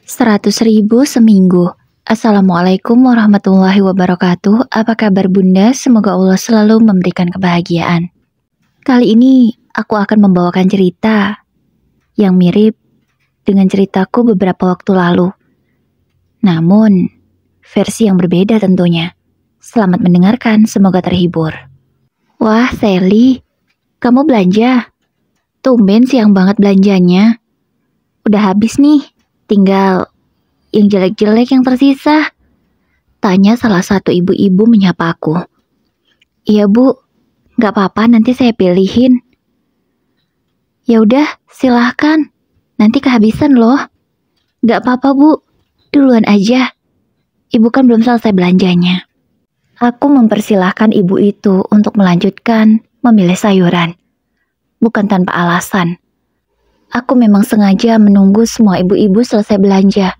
100.000 seminggu. Assalamualaikum warahmatullahi wabarakatuh. Apa kabar Bunda? Semoga Allah selalu memberikan kebahagiaan. Kali ini aku akan membawakan cerita yang mirip dengan ceritaku beberapa waktu lalu. Namun, versi yang berbeda tentunya. Selamat mendengarkan, semoga terhibur. Wah, Sally, kamu belanja? Tumben siang banget belanjanya. Udah habis nih. Tinggal yang jelek-jelek yang tersisa. Tanya salah satu ibu-ibu menyapa aku. Iya bu, gak apa-apa nanti saya pilihin. Ya udah, silahkan. Nanti kehabisan loh. Gak apa-apa bu, duluan aja. Ibu kan belum selesai belanjanya. Aku mempersilahkan ibu itu untuk melanjutkan memilih sayuran. Bukan tanpa alasan. Aku memang sengaja menunggu semua ibu-ibu selesai belanja.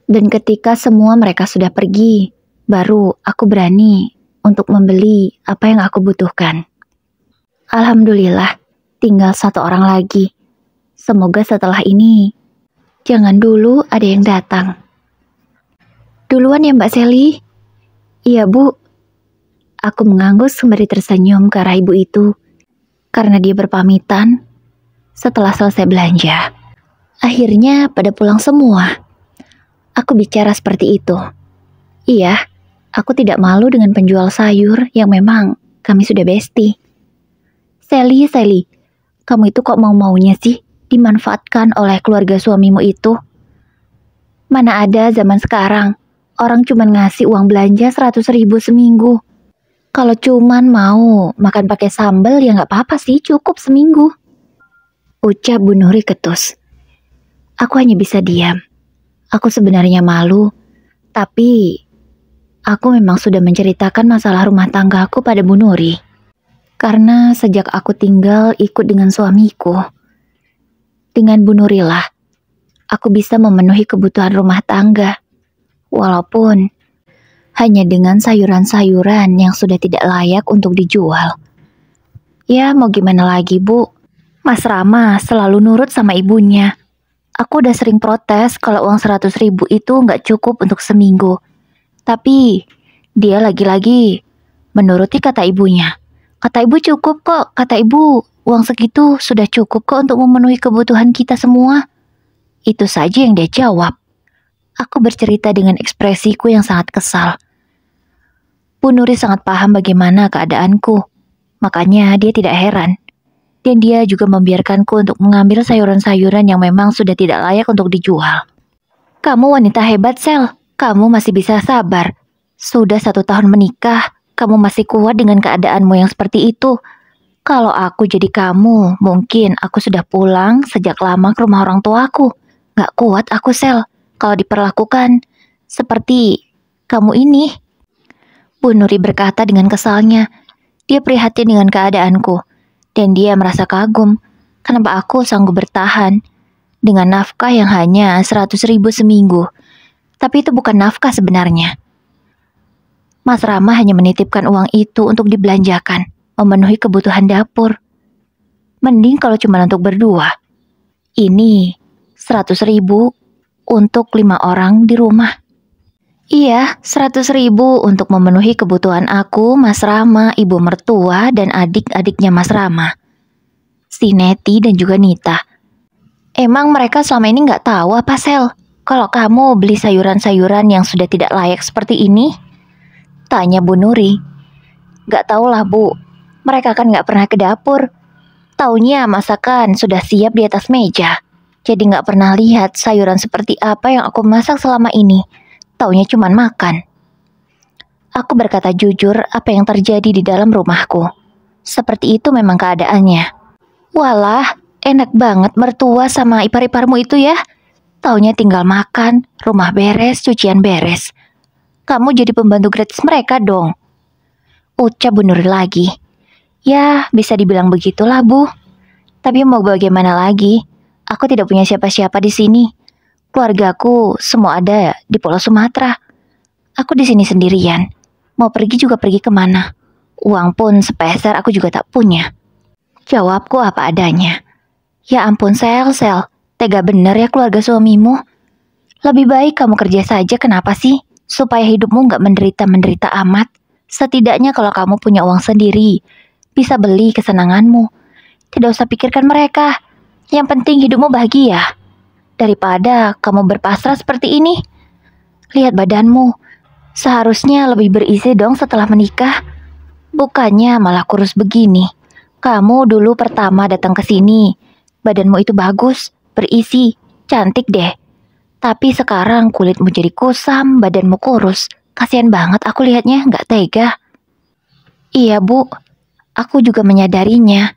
Dan ketika semua mereka sudah pergi, baru aku berani untuk membeli apa yang aku butuhkan. Alhamdulillah, tinggal satu orang lagi. Semoga setelah ini, jangan dulu ada yang datang. Duluan ya Mbak Sally? Iya Bu. Aku mengangguk sembari tersenyum ke arah ibu itu. Karena dia berpamitan setelah selesai belanja. Akhirnya pada pulang semua. Aku bicara seperti itu. Iya, aku tidak malu dengan penjual sayur yang memang kami sudah bestie. Sally, kamu itu kok mau-maunya sih dimanfaatkan oleh keluarga suamimu itu? Mana ada zaman sekarang, orang cuman ngasih uang belanja 100.000 seminggu. Kalau cuman mau makan pakai sambal ya nggak apa-apa sih, cukup seminggu. Ucap Bu Nuri ketus. Aku hanya bisa diam. Aku sebenarnya malu, tapi aku memang sudah menceritakan masalah rumah tanggaku pada Bu Nuri. Karena sejak aku tinggal ikut dengan suamiku, dengan Bu Nuri lah, aku bisa memenuhi kebutuhan rumah tangga. Walaupun hanya dengan sayuran-sayuran yang sudah tidak layak untuk dijual. Ya mau gimana lagi Bu? Mas Rama selalu nurut sama ibunya. Aku udah sering protes kalau uang 100.000 itu nggak cukup untuk seminggu. Tapi dia lagi-lagi menuruti kata ibunya. Kata ibu cukup kok, kata ibu uang segitu sudah cukup kok untuk memenuhi kebutuhan kita semua. Itu saja yang dia jawab. Aku bercerita dengan ekspresiku yang sangat kesal. Bu Nuri sangat paham bagaimana keadaanku. Makanya dia tidak heran. Dan dia juga membiarkanku untuk mengambil sayuran-sayuran yang memang sudah tidak layak untuk dijual. Kamu wanita hebat, Sel. Kamu masih bisa sabar. Sudah 1 tahun menikah, kamu masih kuat dengan keadaanmu yang seperti itu. Kalau aku jadi kamu, mungkin aku sudah pulang sejak lama ke rumah orang tuaku. Gak kuat aku, Sel, kalau diperlakukan seperti kamu ini. Bu Nuri berkata dengan kesalnya. Dia prihatin dengan keadaanku. Dan dia merasa kagum, kenapa aku sanggup bertahan dengan nafkah yang hanya 100.000 seminggu. Tapi itu bukan nafkah sebenarnya. Mas Rama hanya menitipkan uang itu untuk dibelanjakan, memenuhi kebutuhan dapur. Mending kalau cuma untuk berdua. Ini 100.000 untuk 5 orang di rumah. Iya, 100.000 untuk memenuhi kebutuhan aku, Mas Rama, ibu mertua, dan adik-adiknya Mas Rama. Si Neti dan juga Nita. Emang mereka selama ini nggak tahu apa, Sel? Kalau kamu beli sayuran-sayuran yang sudah tidak layak seperti ini? Tanya Bu Nuri. Nggak tahulah, Bu. Mereka kan nggak pernah ke dapur. Taunya masakan sudah siap di atas meja. Jadi nggak pernah lihat sayuran seperti apa yang aku masak selama ini. Taunya cuman makan. Aku berkata jujur apa yang terjadi di dalam rumahku. Seperti itu memang keadaannya. Walah, enak banget mertua sama ipar-iparmu itu ya. Taunya tinggal makan, rumah beres, cucian beres. Kamu jadi pembantu gratis mereka dong. Ucap Bu Nuri lagi. Ya, bisa dibilang begitulah Bu. Tapi mau bagaimana lagi? Aku tidak punya siapa-siapa di sini. Keluargaku semua ada di Pulau Sumatera. Aku di sini sendirian. Mau pergi juga pergi kemana? Uang pun sepeser aku juga tak punya. Jawabku apa adanya. Ya ampun Sel, tega bener ya keluarga suamimu. Lebih baik kamu kerja saja, kenapa sih? Supaya hidupmu nggak menderita-menderita amat. Setidaknya kalau kamu punya uang sendiri, bisa beli kesenanganmu. Tidak usah pikirkan mereka. Yang penting hidupmu bahagia. Daripada kamu berpasrah seperti ini. Lihat badanmu. Seharusnya lebih berisi dong setelah menikah. Bukannya malah kurus begini. Kamu dulu pertama datang ke sini. Badanmu itu bagus, berisi, cantik deh. Tapi sekarang kulitmu jadi kusam, badanmu kurus. Kasihan banget aku lihatnya, nggak tega. Iya bu, aku juga menyadarinya.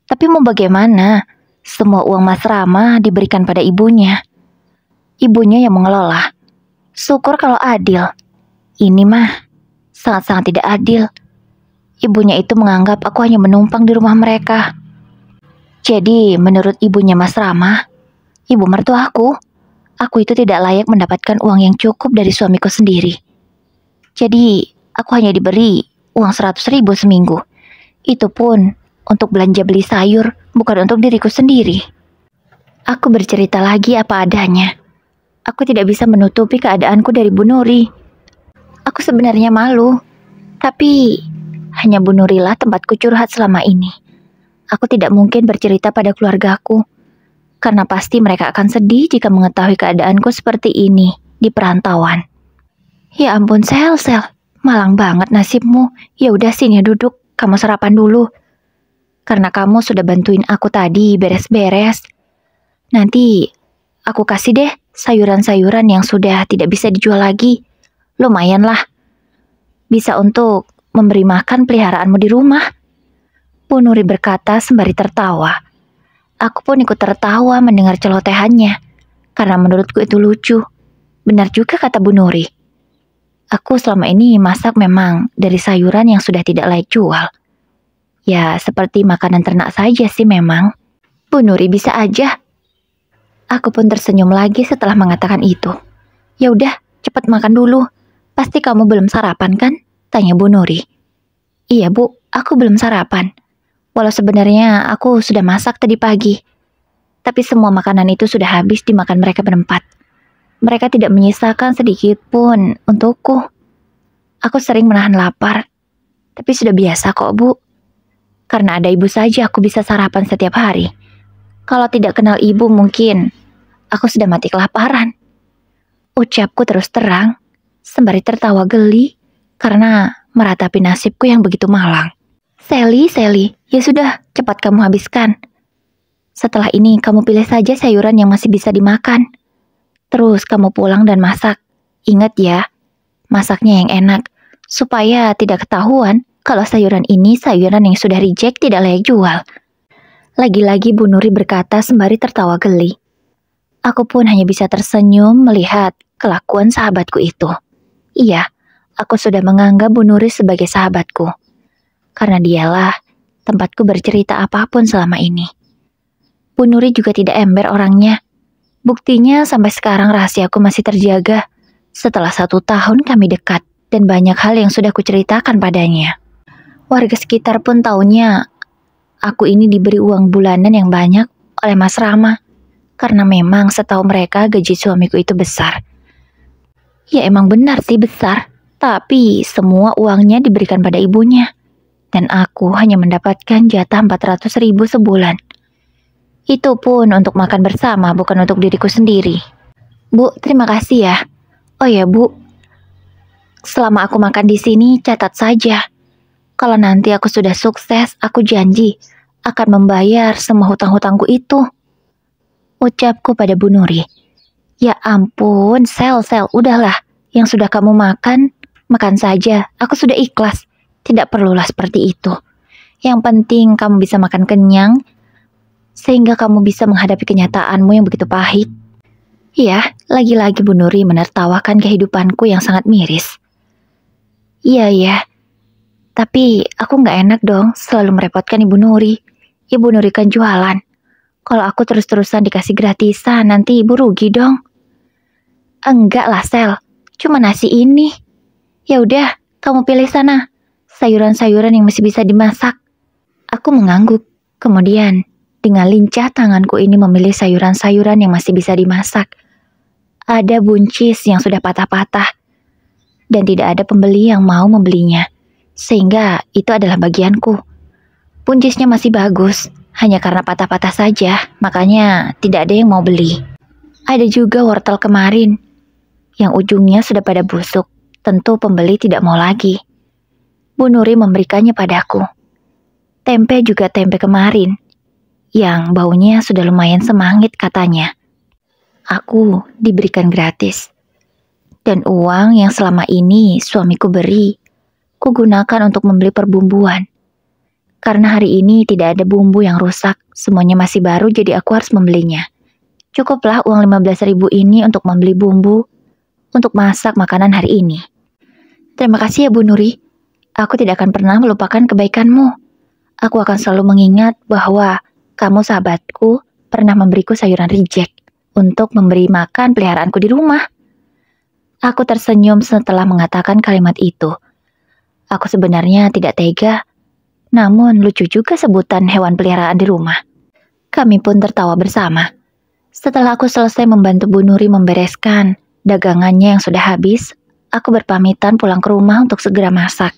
Tapi mau bagaimana? Semua uang Mas Rama diberikan pada ibunya. Ibunya yang mengelola. Syukur kalau adil. Ini mah sangat-sangat tidak adil. Ibunya itu menganggap aku hanya menumpang di rumah mereka. Jadi menurut ibunya Mas Rama, ibu mertuaku, aku itu tidak layak mendapatkan uang yang cukup dari suamiku sendiri. Jadi aku hanya diberi uang 100.000 seminggu. Itu pun untuk belanja beli sayur, bukan untuk diriku sendiri. Aku bercerita lagi apa adanya. Aku tidak bisa menutupi keadaanku dari Bu Nuri. Aku sebenarnya malu, tapi hanya Bu Nurilah tempatku curhat selama ini. Aku tidak mungkin bercerita pada keluargaku, karena pasti mereka akan sedih jika mengetahui keadaanku seperti ini di perantauan. Ya ampun Sel, malang banget nasibmu. Ya udah sini duduk, kamu sarapan dulu. Karena kamu sudah bantuin aku tadi beres-beres. Nanti aku kasih deh sayuran-sayuran yang sudah tidak bisa dijual lagi. Lumayan lah. Bisa untuk memberi makan peliharaanmu di rumah. Bu Nuri berkata sembari tertawa. Aku pun ikut tertawa mendengar celotehannya. Karena menurutku itu lucu. Benar juga kata Bu Nuri. Aku selama ini masak memang dari sayuran yang sudah tidak layak jual. Ya seperti makanan ternak saja sih memang. Bu Nuri bisa aja. Aku pun tersenyum lagi setelah mengatakan itu. Ya udah, cepat makan dulu. Pasti kamu belum sarapan kan? Tanya Bu Nuri. Iya Bu, aku belum sarapan. Walau sebenarnya aku sudah masak tadi pagi. Tapi semua makanan itu sudah habis dimakan mereka berempat. Mereka tidak menyisakan sedikit pun untukku. Aku sering menahan lapar. Tapi sudah biasa kok Bu. Karena ada ibu saja aku bisa sarapan setiap hari. Kalau tidak kenal ibu mungkin aku sudah mati kelaparan. Ucapku terus terang, sembari tertawa geli karena meratapi nasibku yang begitu malang. Sally, ya sudah, cepat kamu habiskan. Setelah ini kamu pilih saja sayuran yang masih bisa dimakan. Terus kamu pulang dan masak. Ingat ya, masaknya yang enak, supaya tidak ketahuan kalau sayuran ini sayuran yang sudah reject tidak layak jual. Lagi-lagi Bu Nuri berkata sembari tertawa geli. Aku pun hanya bisa tersenyum melihat kelakuan sahabatku itu. Iya, aku sudah menganggap Bu Nuri sebagai sahabatku. Karena dialah tempatku bercerita apapun selama ini. Bu Nuri juga tidak ember orangnya. Buktinya sampai sekarang rahasiaku masih terjaga. Setelah 1 tahun kami dekat dan banyak hal yang sudah kuceritakan padanya. Warga sekitar pun taunya aku ini diberi uang bulanan yang banyak oleh Mas Rama. Karena memang setahu mereka gaji suamiku itu besar. Ya emang benar sih besar. Tapi semua uangnya diberikan pada ibunya. Dan aku hanya mendapatkan jatah 400.000 sebulan. Itu pun untuk makan bersama, bukan untuk diriku sendiri. Bu, terima kasih ya. Oh ya Bu, selama aku makan di sini catat saja. Kalau nanti aku sudah sukses, aku janji akan membayar semua hutang-hutangku itu. Ucapku pada Bu Nuri. Ya ampun, Sel, udahlah. Yang sudah kamu makan, makan saja. Aku sudah ikhlas. Tidak perlulah seperti itu. Yang penting kamu bisa makan kenyang, sehingga kamu bisa menghadapi kenyataanmu yang begitu pahit. Ya, lagi-lagi Bu Nuri menertawakan kehidupanku yang sangat miris. Iya. Tapi aku nggak enak dong selalu merepotkan Ibu Nuri. Ibu Nuri kan jualan. Kalau aku terus-terusan dikasih gratisan, nanti ibu rugi dong. Enggak lah Sel, cuma nasi ini. Ya udah, kamu pilih sana. Sayuran-sayuran yang masih bisa dimasak. Aku mengangguk. Kemudian, dengan lincah tanganku ini memilih sayuran-sayuran yang masih bisa dimasak. Ada buncis yang sudah patah-patah dan tidak ada pembeli yang mau membelinya. Sehingga itu adalah bagianku. Buncisnya masih bagus, hanya karena patah-patah saja, makanya tidak ada yang mau beli. Ada juga wortel kemarin, yang ujungnya sudah pada busuk. Tentu pembeli tidak mau lagi. Bu Nuri memberikannya padaku. Tempe juga tempe kemarin, yang baunya sudah lumayan semangit katanya. Aku diberikan gratis. Dan uang yang selama ini suamiku beri, kugunakan untuk membeli perbumbuan. Karena hari ini tidak ada bumbu yang rusak, semuanya masih baru jadi aku harus membelinya. Cukuplah uang 15.000 ini untuk membeli bumbu, untuk masak makanan hari ini. Terima kasih ya Bu Nuri, aku tidak akan pernah melupakan kebaikanmu. Aku akan selalu mengingat bahwa kamu sahabatku pernah memberiku sayuran reject untuk memberi makan peliharaanku di rumah. Aku tersenyum setelah mengatakan kalimat itu. Aku sebenarnya tidak tega, namun lucu juga sebutan hewan peliharaan di rumah. Kami pun tertawa bersama. Setelah aku selesai membantu Bu Nuri membereskan dagangannya yang sudah habis, aku berpamitan pulang ke rumah untuk segera masak.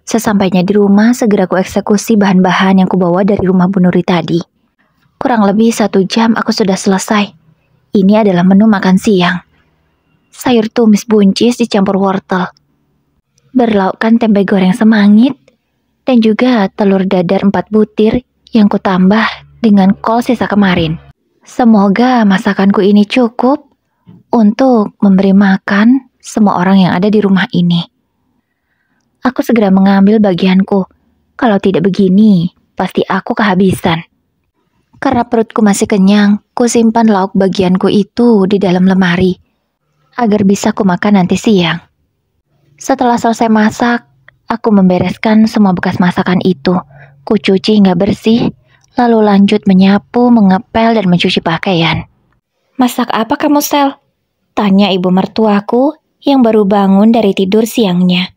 Sesampainya di rumah, segera ku eksekusi bahan-bahan yang kubawa dari rumah Bu Nuri tadi. Kurang lebih 1 jam aku sudah selesai. Ini adalah menu makan siang. Sayur tumis buncis dicampur wortel, berlaukkan tempe goreng semangit, dan juga telur dadar 4 butir yang kutambah dengan kol sisa kemarin. Semoga masakanku ini cukup untuk memberi makan semua orang yang ada di rumah ini. Aku segera mengambil bagianku. Kalau tidak begini, pasti aku kehabisan. Karena perutku masih kenyang, kusimpan lauk bagianku itu di dalam lemari, agar bisa kumakan nanti siang. Setelah selesai masak, aku membereskan semua bekas masakan itu. Kucuci hingga bersih, lalu lanjut menyapu, mengepel, dan mencuci pakaian. "Masak apa kamu, Sel?" tanya ibu mertuaku yang baru bangun dari tidur siangnya.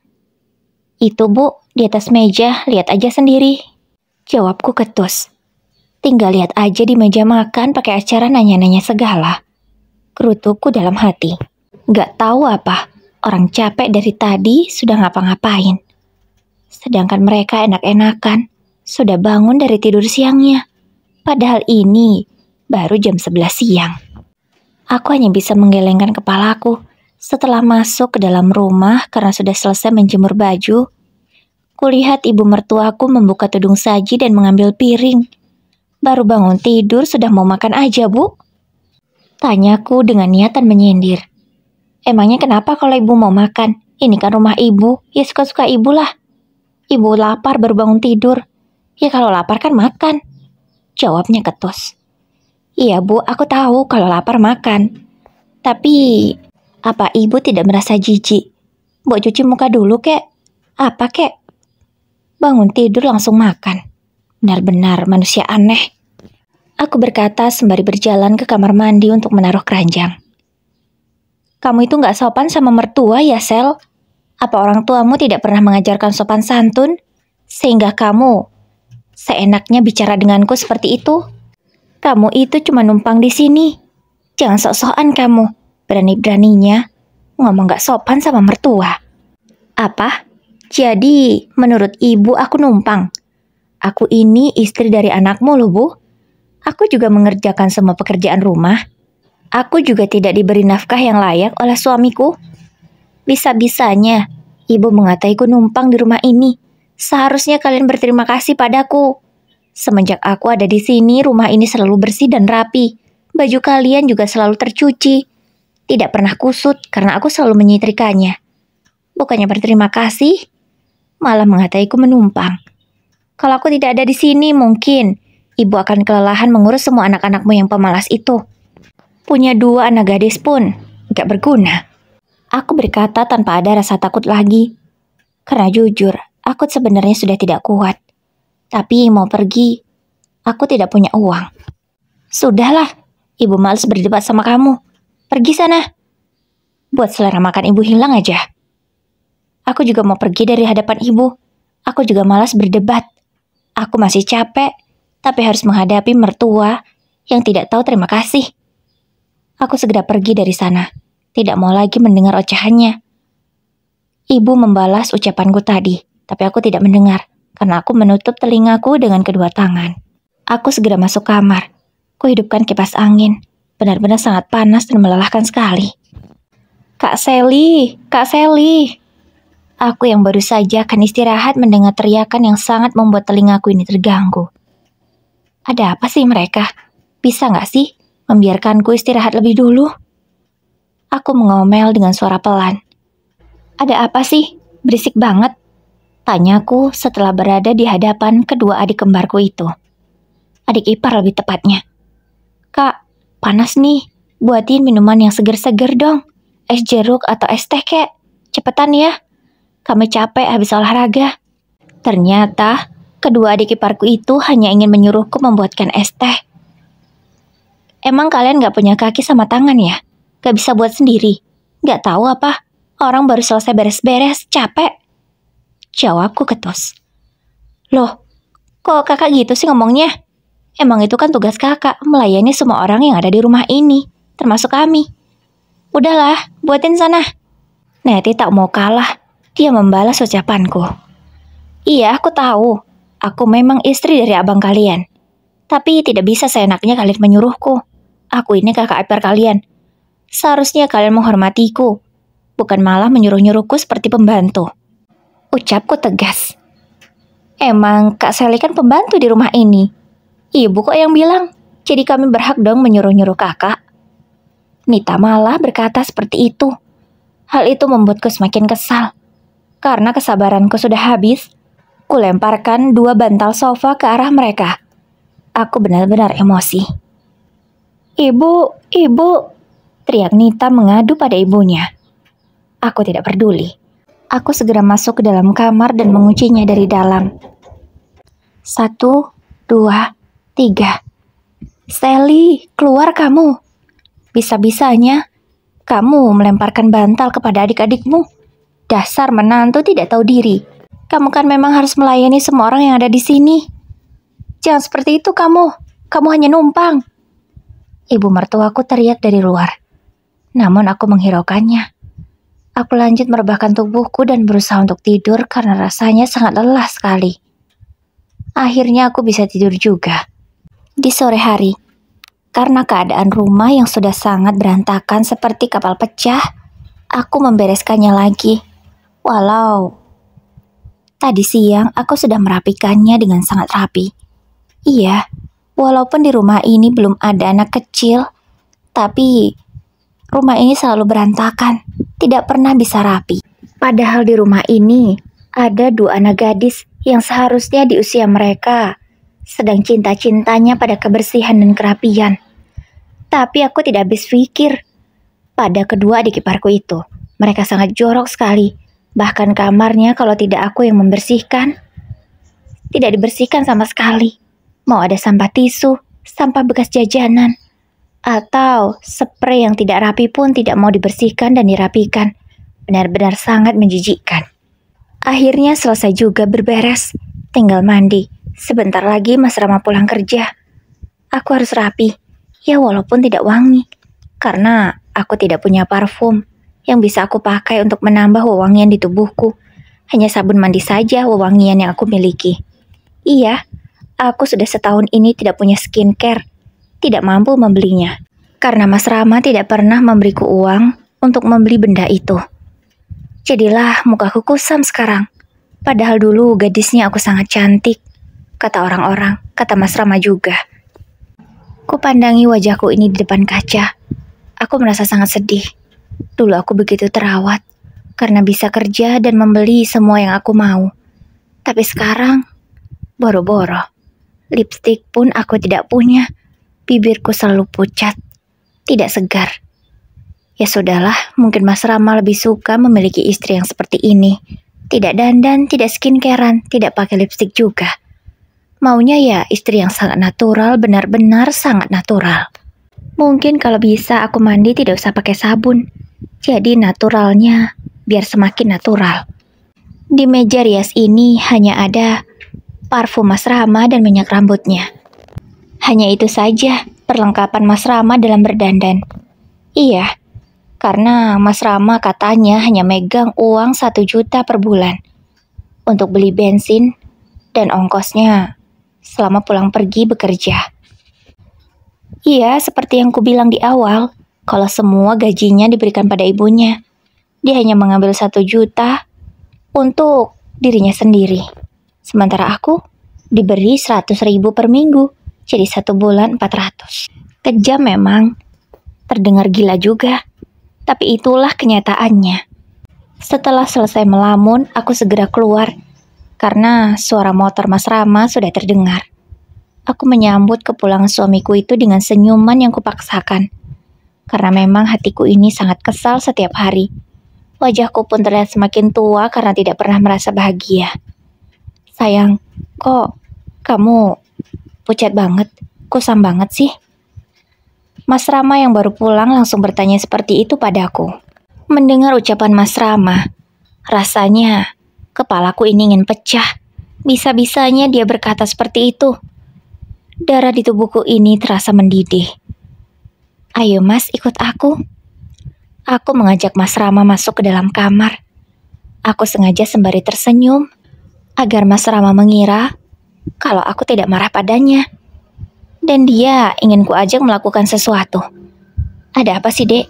"Itu Bu, di atas meja, lihat aja sendiri," jawabku ketus. "Tinggal lihat aja di meja makan pakai acara nanya-nanya segala." Kerutukku dalam hati. Gak tahu apa, orang capek dari tadi sudah ngapa-ngapain. Sedangkan mereka enak-enakan, sudah bangun dari tidur siangnya. Padahal ini baru jam 11 siang. Aku hanya bisa menggelengkan kepalaku setelah masuk ke dalam rumah karena sudah selesai menjemur baju. Kulihat ibu mertuaku membuka tudung saji dan mengambil piring. "Baru bangun tidur sudah mau makan aja, Bu?" tanyaku dengan niatan menyindir. "Emangnya kenapa kalau ibu mau makan? Ini kan rumah ibu, ya suka-suka ibu lah. Ibu lapar baru bangun tidur. Ya kalau lapar kan makan," jawabnya ketus. "Iya Bu, aku tahu kalau lapar makan. Tapi, apa ibu tidak merasa jijik? Mbok cuci muka dulu kek. Apa kek? Bangun tidur langsung makan. Benar-benar manusia aneh." Aku berkata sembari berjalan ke kamar mandi untuk menaruh keranjang. "Kamu itu gak sopan sama mertua ya, Sel? Apa orang tuamu tidak pernah mengajarkan sopan santun? Sehingga kamu seenaknya bicara denganku seperti itu? Kamu itu cuma numpang di sini. Jangan sok-sokan kamu. Berani-beraninya ngomong gak sopan sama mertua." "Apa? Jadi menurut ibu aku numpang? Aku ini istri dari anakmu loh, Bu. Aku juga mengerjakan semua pekerjaan rumah. Aku juga tidak diberi nafkah yang layak oleh suamiku. Bisa-bisanya ibu mengataiku numpang di rumah ini. Seharusnya kalian berterima kasih padaku. Semenjak aku ada di sini, rumah ini selalu bersih dan rapi. Baju kalian juga selalu tercuci. Tidak pernah kusut karena aku selalu menyetrikanya. Bukannya berterima kasih, malah mengataiku menumpang. Kalau aku tidak ada di sini, mungkin ibu akan kelelahan mengurus semua anak-anakmu yang pemalas itu. Punya 2 anak gadis pun gak berguna." Aku berkata tanpa ada rasa takut lagi. Karena jujur, aku sebenarnya sudah tidak kuat. Tapi mau pergi, aku tidak punya uang. "Sudahlah, ibu malas berdebat sama kamu. Pergi sana. Buat selera makan ibu hilang aja." Aku juga mau pergi dari hadapan ibu. Aku juga malas berdebat. Aku masih capek, tapi harus menghadapi mertua yang tidak tahu terima kasih. Aku segera pergi dari sana. Tidak mau lagi mendengar ocehannya. Ibu membalas ucapanku tadi, tapi aku tidak mendengar karena aku menutup telingaku dengan kedua tangan. Aku segera masuk kamar. Kuhidupkan kipas angin. Benar-benar sangat panas dan melelahkan sekali. Kak Sally, Kak Sally. Aku yang baru saja akan istirahat mendengar teriakan yang sangat membuat telingaku ini terganggu. Ada apa sih mereka? Bisa nggak sih membiarkanku istirahat lebih dulu? Aku mengomel dengan suara pelan. Ada apa sih? Berisik banget. Tanyaku setelah berada di hadapan kedua adik kembarku itu. Adik ipar lebih tepatnya. Kak, panas nih. Buatin minuman yang seger-seger dong. Es jeruk atau es teh kek. Cepetan ya. Kami capek habis olahraga. Ternyata kedua adik iparku itu hanya ingin menyuruhku membuatkan es teh. Emang kalian gak punya kaki sama tangan ya? Gak bisa buat sendiri? Gak tahu apa? Orang baru selesai beres-beres, capek. Jawabku ketus. Loh, kok kakak gitu sih ngomongnya? Emang itu kan tugas kakak, melayani semua orang yang ada di rumah ini, termasuk kami. Udahlah, buatin sana. Neti tak mau kalah. Dia membalas ucapanku. Iya, aku tahu. Aku memang istri dari abang kalian. Tapi tidak bisa seenaknya kalian menyuruhku. Aku ini kakak ipar kalian. Seharusnya kalian menghormatiku, bukan malah menyuruh-nyuruhku seperti pembantu. Ucapku tegas. Emang Kak Sally kan pembantu di rumah ini. Ibu kok yang bilang, jadi kami berhak dong menyuruh-nyuruh kakak. Nita malah berkata seperti itu. Hal itu membuatku semakin kesal. Karena kesabaranku sudah habis, kulemparkan 2 bantal sofa ke arah mereka. Aku benar-benar emosi. Ibu, teriak Nita mengadu pada ibunya. Aku tidak peduli. Aku segera masuk ke dalam kamar dan menguncinya dari dalam. 1, 2, 3. Sally, keluar kamu. Bisa-bisanya kamu melemparkan bantal kepada adik-adikmu. Dasar menantu tidak tahu diri. Kamu kan memang harus melayani semua orang yang ada di sini. Jangan seperti itu kamu. Kamu hanya numpang. Ibu mertuaku teriak dari luar. Namun aku menghiraukannya. Aku lanjut merebahkan tubuhku dan berusaha untuk tidur karena rasanya sangat lelah sekali. Akhirnya aku bisa tidur juga. Di sore hari, karena keadaan rumah yang sudah sangat berantakan seperti kapal pecah, aku membereskannya lagi. Walau tadi siang aku sudah merapikannya dengan sangat rapi. Iya, walaupun di rumah ini belum ada anak kecil, tapi rumah ini selalu berantakan, tidak pernah bisa rapi. Padahal di rumah ini ada 2 anak gadis yang seharusnya di usia mereka sedang cinta-cintanya pada kebersihan dan kerapian. Tapi aku tidak habis pikir pada kedua adik iparku itu. Mereka sangat jorok sekali. Bahkan kamarnya kalau tidak aku yang membersihkan, tidak dibersihkan sama sekali. Mau ada sampah tisu, sampah bekas jajanan, atau spray yang tidak rapi pun tidak mau dibersihkan dan dirapikan. Benar-benar sangat menjijikkan. Akhirnya selesai juga berberes, tinggal mandi. Sebentar lagi Mas Rama pulang kerja. Aku harus rapi, ya walaupun tidak wangi, karena aku tidak punya parfum yang bisa aku pakai untuk menambah wewangian di tubuhku. Hanya sabun mandi saja wewangian yang aku miliki. Iya, aku sudah setahun ini tidak punya skincare, tidak mampu membelinya. Karena Mas Rama tidak pernah memberiku uang untuk membeli benda itu. Jadilah mukaku kusam sekarang. Padahal dulu gadisnya aku sangat cantik, kata orang-orang, kata Mas Rama juga. Kupandangi wajahku ini di depan kaca. Aku merasa sangat sedih. Dulu aku begitu terawat, karena bisa kerja dan membeli semua yang aku mau. Tapi sekarang, boro-boro. Lipstik pun aku tidak punya. Bibirku selalu pucat, tidak segar. Ya sudahlah, mungkin Mas Rama lebih suka memiliki istri yang seperti ini. Tidak dandan, tidak skincarean, tidak pakai lipstik juga. Maunya ya istri yang sangat natural, benar-benar sangat natural. Mungkin kalau bisa aku mandi tidak usah pakai sabun. Jadi naturalnya biar semakin natural. Di meja rias ini hanya ada parfum Mas Rama dan minyak rambutnya. Hanya itu saja perlengkapan Mas Rama dalam berdandan. Iya, karena Mas Rama katanya hanya megang uang 1 juta per bulan untuk beli bensin dan ongkosnya selama pulang pergi bekerja. Iya, seperti yang kubilang di awal, kalau semua gajinya diberikan pada ibunya, dia hanya mengambil 1 juta untuk dirinya sendiri. Sementara aku diberi 100.000 per minggu, jadi 1 bulan 400. Kejam memang, terdengar gila juga, tapi itulah kenyataannya. Setelah selesai melamun, aku segera keluar, karena suara motor Mas Rama sudah terdengar. Aku menyambut kepulangan suamiku itu dengan senyuman yang kupaksakan, karena memang hatiku ini sangat kesal setiap hari. Wajahku pun terlihat semakin tua karena tidak pernah merasa bahagia. Sayang, kok kamu pucat banget, kusam banget sih? Mas Rama yang baru pulang langsung bertanya seperti itu padaku. Mendengar ucapan Mas Rama, rasanya kepalaku ini ingin pecah. Bisa-bisanya dia berkata seperti itu. Darah di tubuhku ini terasa mendidih. Ayo Mas, ikut aku. Aku mengajak Mas Rama masuk ke dalam kamar. Aku sengaja sembari tersenyum, agar Mas Rama mengira kalau aku tidak marah padanya. Dan dia ingin kuajak melakukan sesuatu. Ada apa sih, Dek?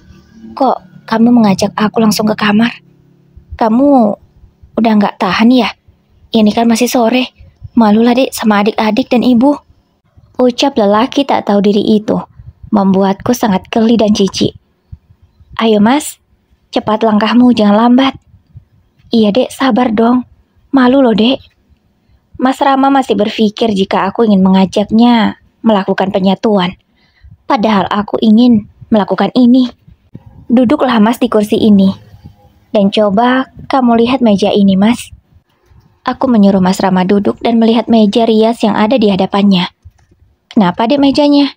Kok kamu mengajak aku langsung ke kamar? Kamu udah gak tahan ya? Ini kan masih sore. Malulah, Dek, sama adik-adik dan ibu. Ucap lelaki tak tahu diri itu membuatku sangat geli dan jijik. Ayo Mas, cepat langkahmu, jangan lambat. Iya Dek, sabar dong. Malu loh Dek. Mas Rama masih berpikir jika aku ingin mengajaknya melakukan penyatuan. Padahal aku ingin melakukan ini. Duduklah Mas di kursi ini. Dan coba kamu lihat meja ini Mas. Aku menyuruh Mas Rama duduk dan melihat meja rias yang ada di hadapannya. Kenapa Dek mejanya?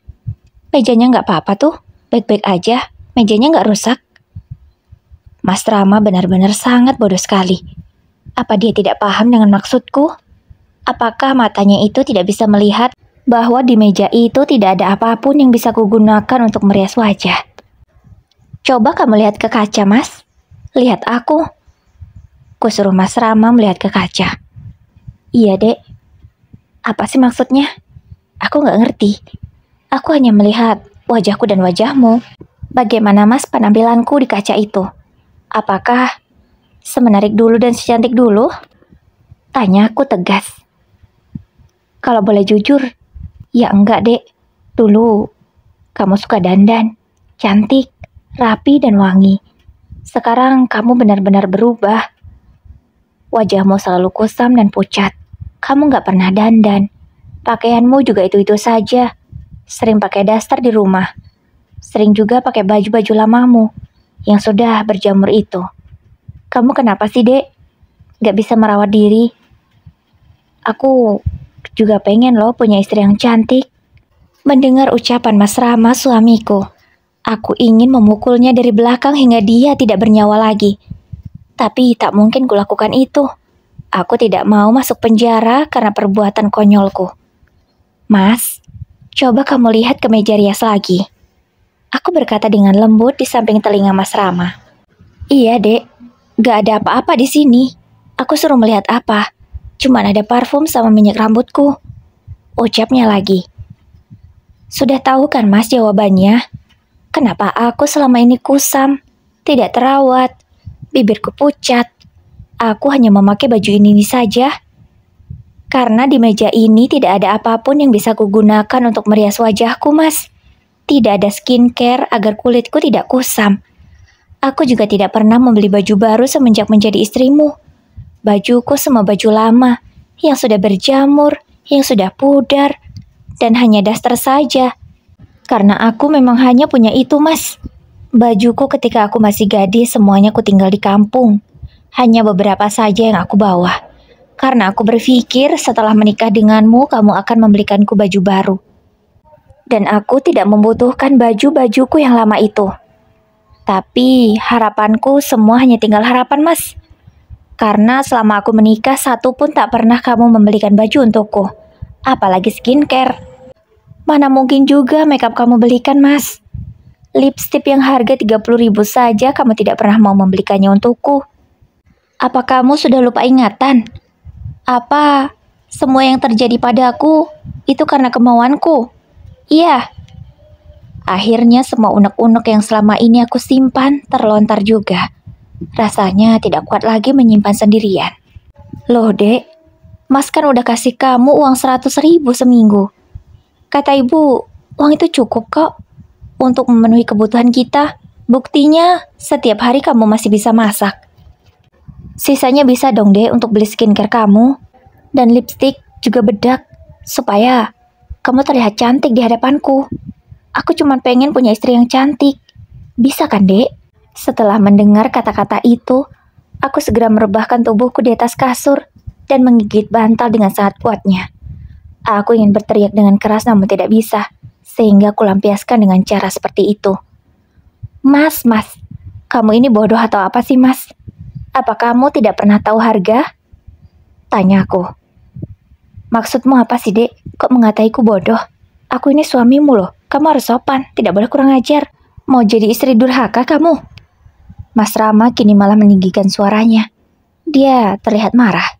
Mejanya nggak apa-apa tuh, baik-baik aja, mejanya nggak rusak. Mas Rama benar-benar sangat bodoh sekali. Apa dia tidak paham dengan maksudku? Apakah matanya itu tidak bisa melihat bahwa di meja itu tidak ada apapun yang bisa kugunakan untuk merias wajah? Coba kamu lihat ke kaca Mas, lihat aku. Kusuruh Mas Rama melihat ke kaca. Iya Dek, apa sih maksudnya? Aku nggak ngerti. Aku hanya melihat wajahku dan wajahmu. Bagaimana Mas penampilanku di kaca itu? Apakah semenarik dulu dan secantik dulu? Tanya aku tegas. Kalau boleh jujur, ya enggak Dek. Dulu kamu suka dandan, cantik, rapi dan wangi. Sekarang kamu benar-benar berubah. Wajahmu selalu kusam dan pucat. Kamu nggak pernah dandan. Pakaianmu juga itu-itu saja. Sering pakai daster di rumah. Sering juga pakai baju-baju lamamu yang sudah berjamur itu. Kamu kenapa sih, Dek? Gak bisa merawat diri? Aku juga pengen loh punya istri yang cantik. Mendengar ucapan Mas Rama suamiku, aku ingin memukulnya dari belakang hingga dia tidak bernyawa lagi. Tapi tak mungkin kulakukan itu. Aku tidak mau masuk penjara karena perbuatan konyolku. Mas, coba kamu lihat ke meja rias lagi. Aku berkata dengan lembut di samping telinga Mas Rama. Iya, Dek. Gak ada apa-apa di sini. Aku suruh melihat apa? Cuman ada parfum sama minyak rambutku. Ucapnya lagi. Sudah tahu kan Mas jawabannya? Kenapa aku selama ini kusam, tidak terawat, bibirku pucat? Aku hanya memakai baju ini saja. Karena di meja ini tidak ada apapun yang bisa kugunakan untuk merias wajahku, Mas. Tidak ada skincare agar kulitku tidak kusam. Aku juga tidak pernah membeli baju baru semenjak menjadi istrimu. Bajuku semua baju lama, yang sudah berjamur, yang sudah pudar, dan hanya daster saja. Karena aku memang hanya punya itu, Mas. Bajuku ketika aku masih gadis semuanya ku tinggal di kampung. Hanya beberapa saja yang aku bawa. Karena aku berpikir setelah menikah denganmu, kamu akan membelikanku baju baru. Dan aku tidak membutuhkan baju-bajuku yang lama itu. Tapi harapanku semua hanya tinggal harapan, Mas. Karena selama aku menikah, satu pun tak pernah kamu membelikan baju untukku. Apalagi skincare. Mana mungkin juga makeup kamu belikan, Mas. Lipstik yang harga 30.000 saja kamu tidak pernah mau membelikannya untukku. Apa kamu sudah lupa ingatan? Apa semua yang terjadi padaku itu karena kemauanku? Iya. Akhirnya semua unek-unek yang selama ini aku simpan terlontar juga. Rasanya tidak kuat lagi menyimpan sendirian. Loh dek, Mas kan udah kasih kamu uang 100.000 seminggu. Kata ibu, uang itu cukup kok untuk memenuhi kebutuhan kita. Buktinya setiap hari kamu masih bisa masak. Sisanya bisa dong dek untuk beli skincare kamu. Dan lipstik juga bedak supaya kamu terlihat cantik di hadapanku. Aku cuma pengen punya istri yang cantik. Bisa kan, Dek? Setelah mendengar kata-kata itu, aku segera merebahkan tubuhku di atas kasur dan menggigit bantal dengan sangat kuatnya. Aku ingin berteriak dengan keras namun tidak bisa, sehingga aku lampiaskan dengan cara seperti itu. Mas, kamu ini bodoh atau apa sih, Mas? Apa kamu tidak pernah tahu harga? Tanya aku. Maksudmu apa sih, Dek? Kok mengataiku bodoh? Aku ini suamimu loh. Kamu harus sopan, tidak boleh kurang ajar. Mau jadi istri durhaka kamu? Mas Rama kini malah meninggikan suaranya. Dia terlihat marah.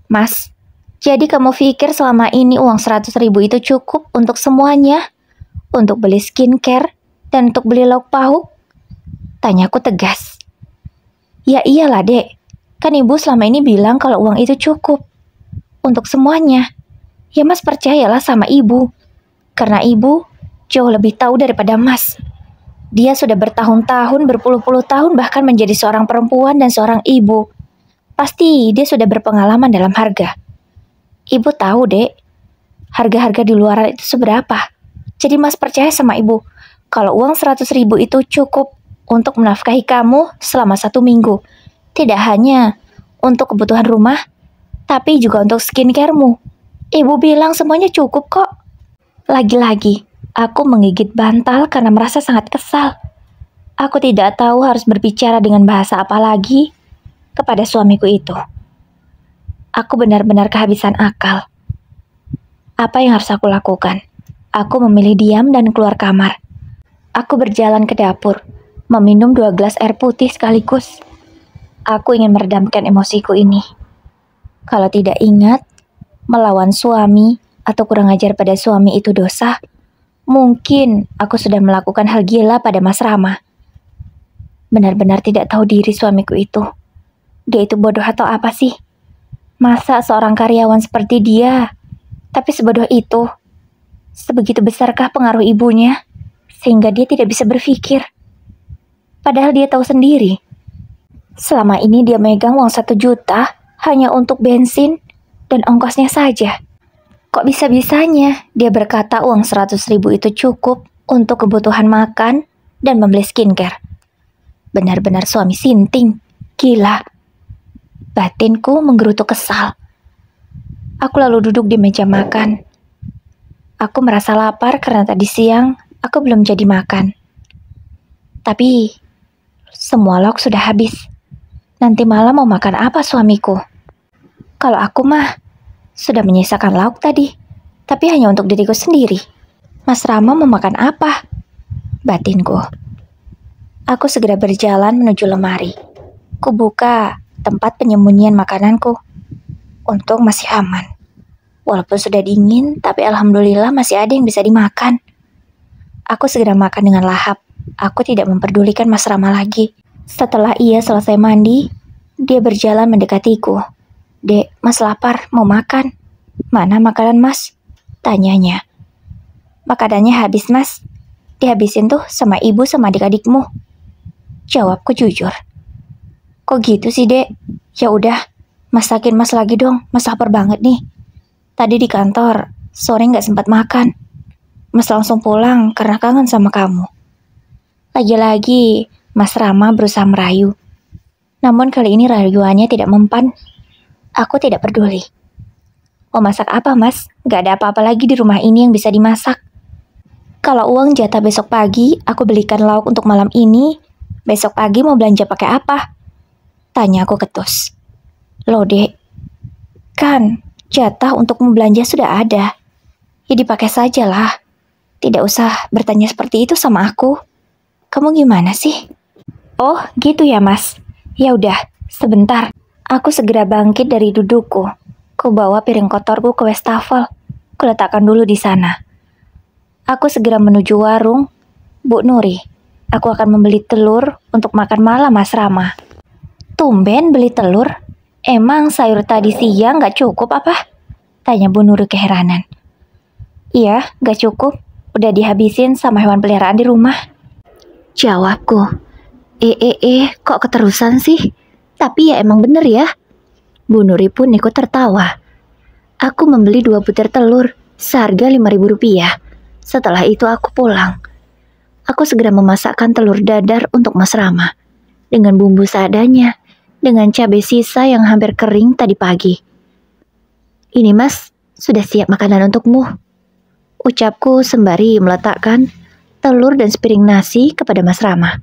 Mas, jadi kamu pikir selama ini uang 100.000 itu cukup untuk semuanya? Untuk beli skincare dan untuk beli lauk pauk? Tanyaku tegas. Ya iyalah dek, kan ibu selama ini bilang kalau uang itu cukup untuk semuanya. Ya mas percayalah sama ibu. Karena ibu jauh lebih tahu daripada mas. Dia sudah bertahun-tahun, berpuluh-puluh tahun bahkan menjadi seorang perempuan dan seorang ibu. Pasti dia sudah berpengalaman dalam harga. Ibu tahu dek, harga-harga di luaran itu seberapa. Jadi mas percaya sama ibu, kalau uang 100.000 itu cukup untuk menafkahi kamu selama 1 minggu. Tidak hanya untuk kebutuhan rumah, tapi juga untuk skincare-mu. Ibu bilang semuanya cukup kok. Lagi-lagi, aku menggigit bantal karena merasa sangat kesal. Aku tidak tahu harus berbicara dengan bahasa apa lagi kepada suamiku itu. Aku benar-benar kehabisan akal. Apa yang harus aku lakukan? Aku memilih diam dan keluar kamar. Aku berjalan ke dapur, meminum 2 gelas air putih sekaligus. Aku ingin meredamkan emosiku ini. Kalau tidak ingat, melawan suami atau kurang ajar pada suami itu dosa, mungkin aku sudah melakukan hal gila pada Mas Rama. Benar-benar tidak tahu diri suamiku itu. Dia itu bodoh atau apa sih? Masa seorang karyawan seperti dia, tapi sebodoh itu? Sebegitu besarkah pengaruh ibunya, sehingga dia tidak bisa berpikir? Padahal dia tahu sendiri. Selama ini dia megang uang 1 juta hanya untuk bensin dan ongkosnya saja. Kok bisa-bisanya dia berkata uang 100.000 itu cukup untuk kebutuhan makan dan membeli skincare? Benar-benar suami sinting, gila. Batinku menggerutu kesal. Aku lalu duduk di meja makan. Aku merasa lapar karena tadi siang aku belum jadi makan. Tapi semua lauk sudah habis. Nanti malam mau makan apa suamiku? Kalau aku mah sudah menyisakan lauk tadi, tapi hanya untuk diriku sendiri. Mas Rama mau makan apa? Batinku. Aku segera berjalan menuju lemari. Kubuka tempat penyembunyian makananku. Untung masih aman. Walaupun sudah dingin, tapi alhamdulillah masih ada yang bisa dimakan. Aku segera makan dengan lahap. Aku tidak memperdulikan Mas Rama lagi. Setelah ia selesai mandi, dia berjalan mendekatiku. Dek, mas lapar, mau makan? Mana makanan mas? Tanyanya. Makanannya habis mas. Dihabisin tuh sama ibu sama adik-adikmu. Jawabku jujur. Kok gitu sih dek? Ya udah, masakin mas lagi dong, mas lapar banget nih. Tadi di kantor, sore gak sempat makan. Mas langsung pulang karena kangen sama kamu. Lagi-lagi, Mas Rama berusaha merayu. Namun kali ini rayuannya tidak mempan. Aku tidak peduli. Mau masak apa mas? Gak ada apa-apa lagi di rumah ini yang bisa dimasak. Kalau uang jatah besok pagi, aku belikan lauk untuk malam ini. Besok pagi mau belanja pakai apa? Tanya aku ketus. Loh dek, kan jatah untuk belanja sudah ada. Ya dipakai sajalah. Tidak usah bertanya seperti itu sama aku. Kamu gimana sih? Oh, gitu ya, Mas. Ya udah, sebentar. Aku segera bangkit dari dudukku. Ku bawa piring kotorku ke wastafel. Kuletakkan dulu di sana. Aku segera menuju warung. Bu Nuri, aku akan membeli telur untuk makan malam Mas Rama. Tumben beli telur? Emang sayur tadi siang gak cukup apa? Tanya Bu Nuri keheranan. Iya, gak cukup. Udah dihabisin sama hewan peliharaan di rumah. Jawabku. Kok keterusan sih? Tapi ya emang bener ya. Bu Nuri pun ikut tertawa. Aku membeli 2 butir telur, seharga Rp5.000. Setelah itu aku pulang. Aku segera memasakkan telur dadar untuk Mas Rama. Dengan bumbu seadanya, dengan cabai sisa yang hampir kering tadi pagi. Ini Mas, sudah siap makanan untukmu. Ucapku sembari meletakkan telur dan sepiring nasi kepada Mas Rama.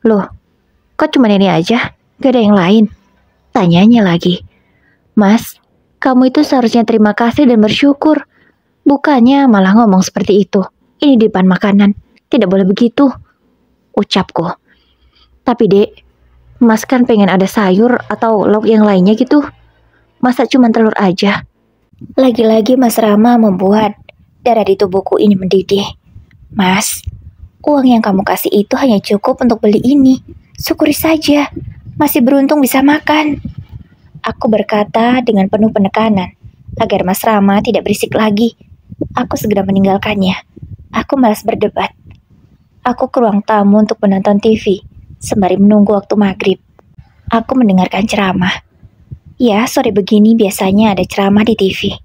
Loh, kok cuma ini aja? Gak ada yang lain? Tanyanya lagi. Mas, kamu itu seharusnya terima kasih dan bersyukur. Bukannya malah ngomong seperti itu. Ini di depan makanan. Tidak boleh begitu. Ucapku. Tapi dek, Mas kan pengen ada sayur atau lauk yang lainnya gitu. Masa cuma telur aja? Lagi-lagi Mas Rama membuat darah di tubuhku ini mendidih. Mas, uang yang kamu kasih itu hanya cukup untuk beli ini. Syukuri saja. Masih beruntung bisa makan. Aku berkata dengan penuh penekanan, agar Mas Rama tidak berisik lagi. Aku segera meninggalkannya. Aku malas berdebat. Aku ke ruang tamu untuk menonton TV, sembari menunggu waktu maghrib. Aku mendengarkan ceramah. Ya, sore begini biasanya ada ceramah di TV.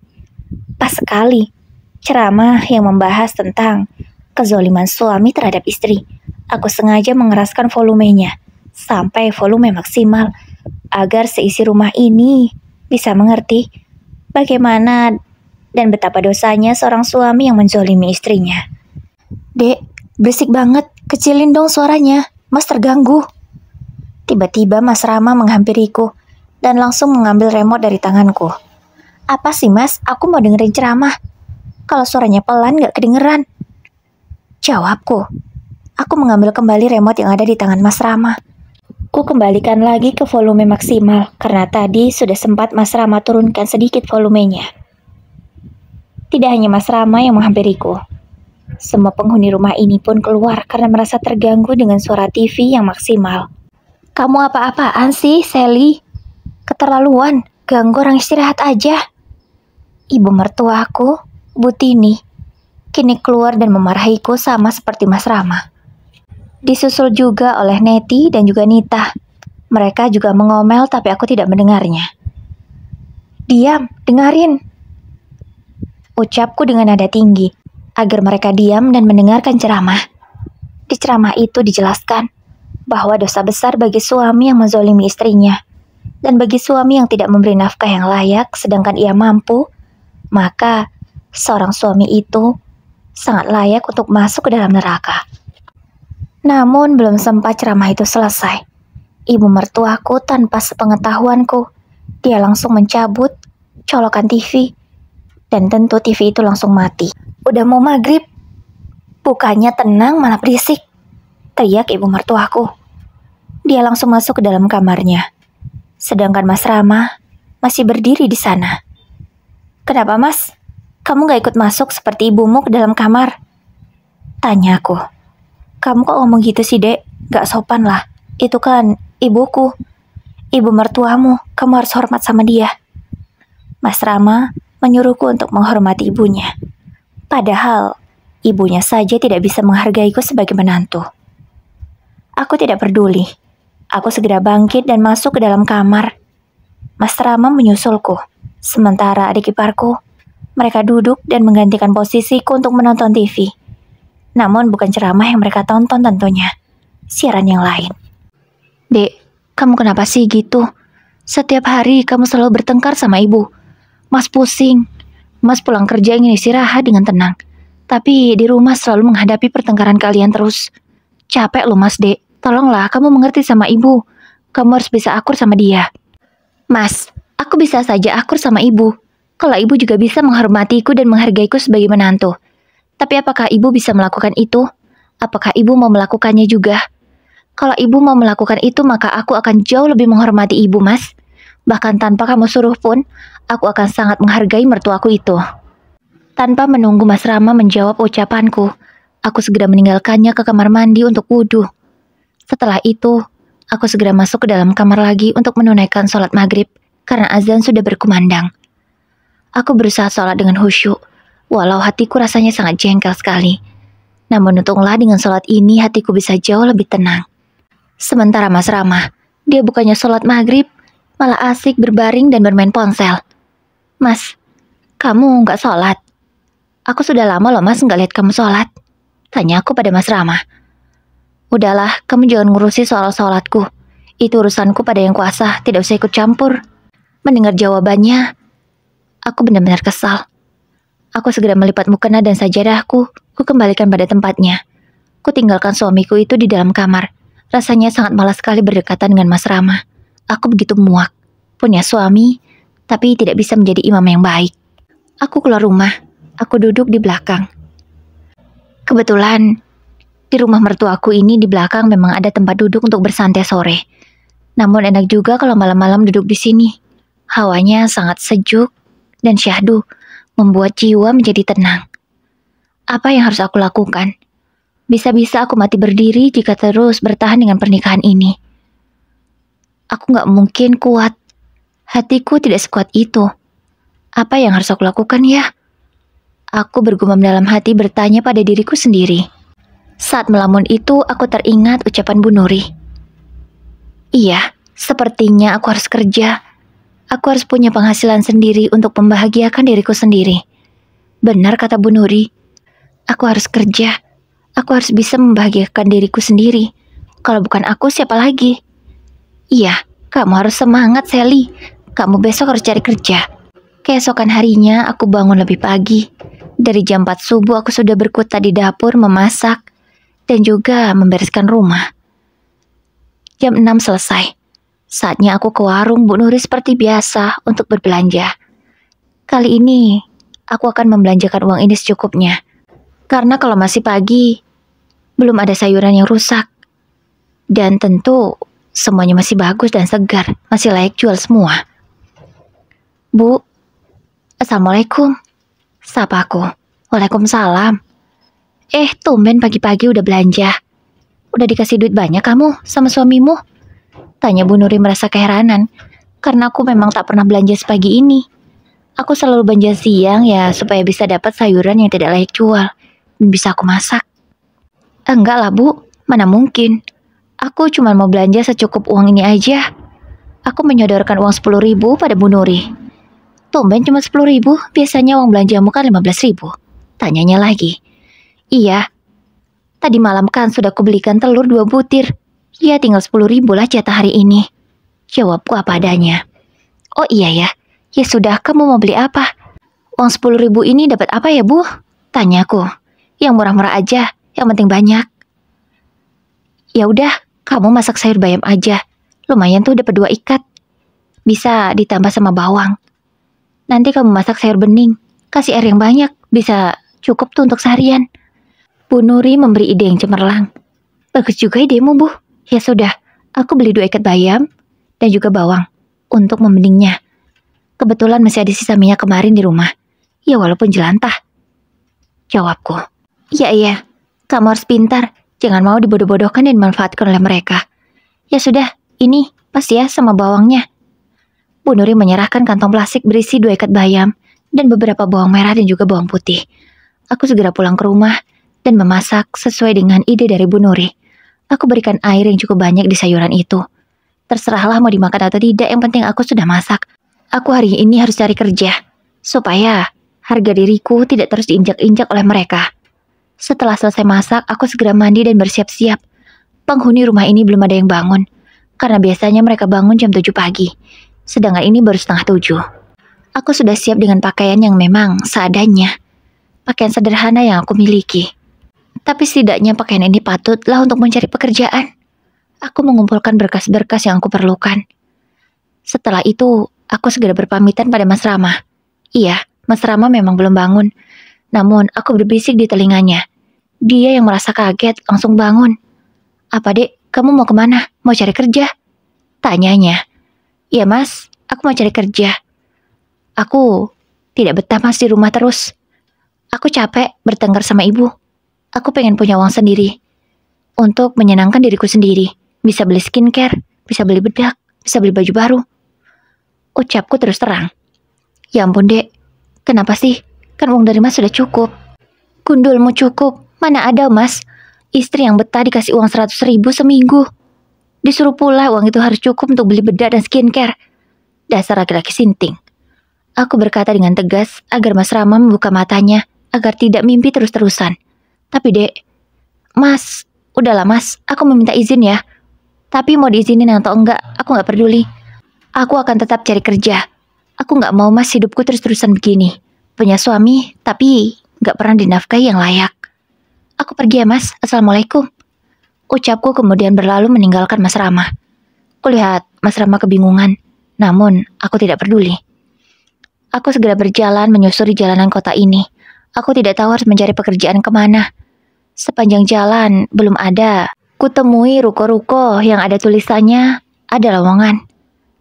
Pas sekali, ceramah yang membahas tentang kezoliman suami terhadap istri. Aku sengaja mengeraskan volumenya, sampai volume maksimal, agar seisi rumah ini bisa mengerti bagaimana dan betapa dosanya seorang suami yang menzolimi istrinya. Dek, berisik banget, kecilin dong suaranya, Mas terganggu. Tiba-tiba Mas Rama menghampiriku dan langsung mengambil remote dari tanganku. Apa sih Mas, aku mau dengerin ceramah. Kalau suaranya pelan gak kedengeran. Jawabku. Aku mengambil kembali remote yang ada di tangan Mas Rama. Ku kembalikan lagi ke volume maksimal, karena tadi sudah sempat Mas Rama turunkan sedikit volumenya. Tidak hanya Mas Rama yang menghampiriku. Semua penghuni rumah ini pun keluar karena merasa terganggu dengan suara TV yang maksimal. Kamu apa-apaan sih, Sally? Keterlaluan, ganggu orang istirahat aja. Ibu mertuaku, Bu Tini, kini keluar dan memarahiku sama seperti Mas Rama. Disusul juga oleh Neti dan juga Nita. Mereka juga mengomel tapi aku tidak mendengarnya. Diam, dengarin. Ucapku dengan nada tinggi, agar mereka diam dan mendengarkan ceramah. Di ceramah itu dijelaskan bahwa dosa besar bagi suami yang menzolimi istrinya, dan bagi suami yang tidak memberi nafkah yang layak sedangkan ia mampu, maka seorang suami itu sangat layak untuk masuk ke dalam neraka. Namun belum sempat ceramah itu selesai, ibu mertuaku tanpa sepengetahuanku, dia langsung mencabut colokan TV, dan tentu TV itu langsung mati. Udah mau maghrib, bukannya tenang malah berisik, teriak ibu mertuaku. Dia langsung masuk ke dalam kamarnya, sedangkan Mas Rama masih berdiri di sana. Kenapa Mas? Kamu gak ikut masuk seperti ibumu ke dalam kamar? Tanyaku. Kamu kok ngomong gitu sih dek? Gak sopan lah, itu kan ibuku, ibu mertuamu, kamu harus hormat sama dia. Mas Rama menyuruhku untuk menghormati ibunya. Padahal, ibunya saja tidak bisa menghargaiku sebagai menantu. Aku tidak peduli. Aku segera bangkit dan masuk ke dalam kamar. Mas Rama menyusulku. Sementara adik iparku, mereka duduk dan menggantikan posisiku untuk menonton TV. Namun bukan ceramah yang mereka tonton tentunya. Siaran yang lain. Dek, kamu kenapa sih gitu? Setiap hari kamu selalu bertengkar sama ibu. Mas pusing. Mas pulang kerja ingin istirahat dengan tenang. Tapi di rumah selalu menghadapi pertengkaran kalian terus. Capek loh Mas Dek. Tolonglah kamu mengerti sama ibu. Kamu harus bisa akur sama dia. Mas, aku bisa saja akur sama ibu. Kalau ibu juga bisa menghormatiku dan menghargaiku sebagai menantu. Tapi apakah ibu bisa melakukan itu? Apakah ibu mau melakukannya juga? Kalau ibu mau melakukan itu, maka aku akan jauh lebih menghormati ibu, Mas. Bahkan tanpa kamu suruh pun, aku akan sangat menghargai mertuaku itu. Tanpa menunggu Mas Rama menjawab ucapanku, aku segera meninggalkannya ke kamar mandi untuk wudhu. Setelah itu, aku segera masuk ke dalam kamar lagi untuk menunaikan sholat maghrib karena azan sudah berkumandang. Aku berusaha sholat dengan khusyuk, walau hatiku rasanya sangat jengkel sekali. Namun untunglah dengan sholat ini hatiku bisa jauh lebih tenang. Sementara Mas Rama, dia bukannya sholat maghrib, malah asik berbaring dan bermain ponsel. Mas, kamu nggak sholat? Aku sudah lama loh Mas nggak lihat kamu sholat. Tanya aku pada Mas Rama. Udahlah, kamu jangan ngurusi soal sholatku. Itu urusanku pada yang kuasa, tidak usah ikut campur. Mendengar jawabannya, aku benar-benar kesal. Aku segera melipat mukena dan sajadahku, ku kembalikan pada tempatnya. Ku tinggalkan suamiku itu di dalam kamar. Rasanya sangat malas sekali berdekatan dengan Mas Rama. Aku begitu muak. Punya suami, tapi tidak bisa menjadi imam yang baik. Aku keluar rumah. Aku duduk di belakang. Kebetulan, di rumah mertuaku ini di belakang memang ada tempat duduk untuk bersantai sore. Namun enak juga kalau malam-malam duduk di sini. Hawanya sangat sejuk dan syahdu, membuat jiwa menjadi tenang. Apa yang harus aku lakukan? Bisa-bisa aku mati berdiri jika terus bertahan dengan pernikahan ini. Aku gak mungkin kuat. Hatiku tidak sekuat itu. Apa yang harus aku lakukan ya? Aku bergumam dalam hati bertanya pada diriku sendiri. Saat melamun itu, aku teringat ucapan Bu Nuri. Iya, sepertinya aku harus kerja. Aku harus punya penghasilan sendiri untuk membahagiakan diriku sendiri. Benar kata Bu Nuri. Aku harus kerja. Aku harus bisa membahagiakan diriku sendiri. Kalau bukan aku, siapa lagi? Iya, kamu harus semangat, Sally. Kamu besok harus cari kerja. Keesokan harinya, aku bangun lebih pagi. Dari jam 4 subuh, aku sudah berkutat di dapur memasak dan juga membereskan rumah. Jam 6 selesai. Saatnya aku ke warung Bu Nuri seperti biasa untuk berbelanja. Kali ini, aku akan membelanjakan uang ini secukupnya. Karena kalau masih pagi, belum ada sayuran yang rusak. Dan tentu, semuanya masih bagus dan segar, masih layak jual semua. Bu, Assalamualaikum. Sapa aku. Waalaikumsalam. Tumben pagi-pagi udah belanja. Udah dikasih duit banyak kamu sama suamimu? Tanya Bu Nuri merasa keheranan, karena aku memang tak pernah belanja sepagi ini. Aku selalu belanja siang ya supaya bisa dapat sayuran yang tidak layak jual. Bisa aku masak. Enggak lah Bu, mana mungkin. Aku cuma mau belanja secukup uang ini aja. Aku menyodorkan uang 10.000 pada Bu Nuri. Tumben cuma 10.000, biasanya uang belanjamu kan 15.000. Tanyanya lagi. Iya, tadi malam kan sudah kubelikan telur 2 butir. Ya tinggal 10.000 lah jatah hari ini. Jawabku apa adanya. Oh iya ya, ya sudah kamu mau beli apa? Uang 10.000 ini dapat apa ya Bu? Tanyaku. Yang murah-murah aja, yang penting banyak. Ya udah, kamu masak sayur bayam aja. Lumayan tuh dapat 2 ikat. Bisa ditambah sama bawang. Nanti kamu masak sayur bening, kasih air yang banyak, bisa cukup tuh untuk seharian. Bu Nuri memberi ide yang cemerlang. Bagus juga idemu Bu. Ya sudah, aku beli 2 ikat bayam dan juga bawang untuk membeningnya. Kebetulan masih ada sisa minyak kemarin di rumah. Ya walaupun jelantah. Jawabku. Iya, kamu harus pintar. Jangan mau dibodoh-bodohkan dan dimanfaatkan oleh mereka. Ya sudah, ini pas ya sama bawangnya. Bu Nuri menyerahkan kantong plastik berisi 2 ikat bayam dan beberapa bawang merah dan juga bawang putih. Aku segera pulang ke rumah dan memasak sesuai dengan ide dari Bu Nuri. Aku berikan air yang cukup banyak di sayuran itu. Terserahlah mau dimakan atau tidak, yang penting aku sudah masak. Aku hari ini harus cari kerja, supaya harga diriku tidak terus diinjak-injak oleh mereka. Setelah selesai masak, aku segera mandi dan bersiap-siap. Penghuni rumah ini belum ada yang bangun, karena biasanya mereka bangun jam 7 pagi. Sedangkan ini baru setengah 7. Aku sudah siap dengan pakaian yang memang seadanya. Pakaian sederhana yang aku miliki. Tapi setidaknya pakaian ini patutlah untuk mencari pekerjaan. Aku mengumpulkan berkas-berkas yang aku perlukan. Setelah itu, aku segera berpamitan pada Mas Rama. Iya, Mas Rama memang belum bangun. Namun aku berbisik di telinganya. Dia yang merasa kaget langsung bangun. "Apa dek, kamu mau kemana? Mau cari kerja?" Tanyanya. "Iya mas, aku mau cari kerja. Aku tidak betah mas di rumah terus. Aku capek bertengkar sama ibu. Aku pengen punya uang sendiri. Untuk menyenangkan diriku sendiri. Bisa beli skincare, bisa beli bedak, bisa beli baju baru." Ucapku terus terang. "Ya ampun dek, kenapa sih? Kan uang dari mas sudah cukup." "Gundulmu cukup, mana ada mas. Istri yang betah dikasih uang 100.000 seminggu. Disuruh pula uang itu harus cukup untuk beli bedak dan skincare. Dasar laki-laki sinting." Aku berkata dengan tegas agar Mas Rama membuka matanya, agar tidak mimpi terus-terusan. "Tapi dek, mas, udahlah mas, aku meminta izin ya. Tapi mau diizinin atau enggak, aku gak peduli. Aku akan tetap cari kerja. Aku gak mau mas hidupku terus-terusan begini. Punya suami, tapi gak pernah dinafkahi yang layak. Aku pergi ya mas, assalamualaikum." Ucapku kemudian berlalu meninggalkan Mas Rama. Kulihat Mas Rama kebingungan, namun aku tidak peduli. Aku segera berjalan menyusuri jalanan kota ini. Aku tidak tahu harus mencari pekerjaan kemana. Sepanjang jalan belum ada. Kutemui ruko-ruko yang ada tulisannya ada lowongan.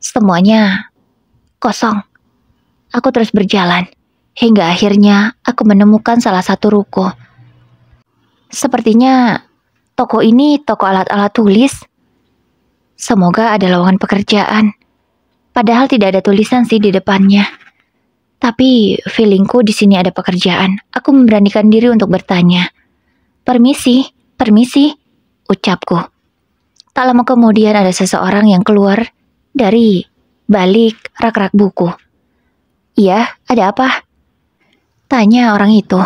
Semuanya kosong. Aku terus berjalan, hingga akhirnya aku menemukan salah satu ruko. Sepertinya toko ini toko alat-alat tulis. Semoga ada lowongan pekerjaan. Padahal tidak ada tulisan sih di depannya. Tapi feelingku di sini ada pekerjaan. Aku memberanikan diri untuk bertanya. "Permisi, permisi," ucapku. Tak lama kemudian ada seseorang yang keluar dari balik rak-rak buku. "Iya, ada apa?" tanya orang itu.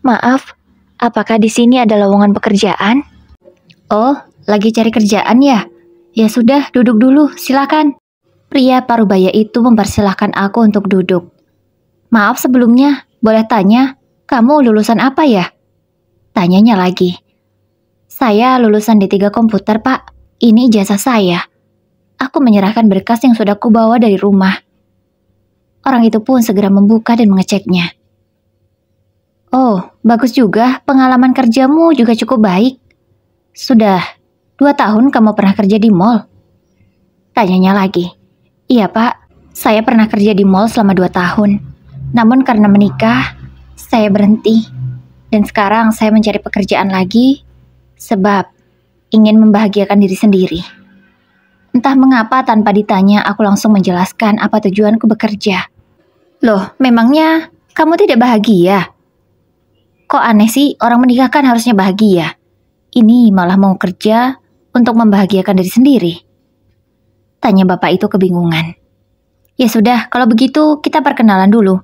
"Maaf, apakah di sini ada lowongan pekerjaan?" "Oh, lagi cari kerjaan ya? Ya sudah, duduk dulu, silakan." Pria parubaya itu mempersilahkan aku untuk duduk. "Maaf sebelumnya, boleh tanya, kamu lulusan apa ya?" tanyanya lagi. "Saya lulusan D3 komputer, Pak. Ini ijazah saya." Aku menyerahkan berkas yang sudah kubawa dari rumah. Orang itu pun segera membuka dan mengeceknya. "Oh, bagus juga, pengalaman kerjamu juga cukup baik. Sudah 2 tahun kamu pernah kerja di mall?" tanyanya lagi. "Iya pak, saya pernah kerja di mall selama 2 tahun. Namun karena menikah, saya berhenti. Dan sekarang saya mencari pekerjaan lagi, sebab ingin membahagiakan diri sendiri." Entah mengapa tanpa ditanya aku langsung menjelaskan apa tujuanku bekerja. "Loh, memangnya kamu tidak bahagia? Kok aneh sih, orang menikah kan harusnya bahagia. Ini malah mau kerja untuk membahagiakan diri sendiri?" tanya bapak itu kebingungan. "Ya sudah, kalau begitu kita perkenalan dulu.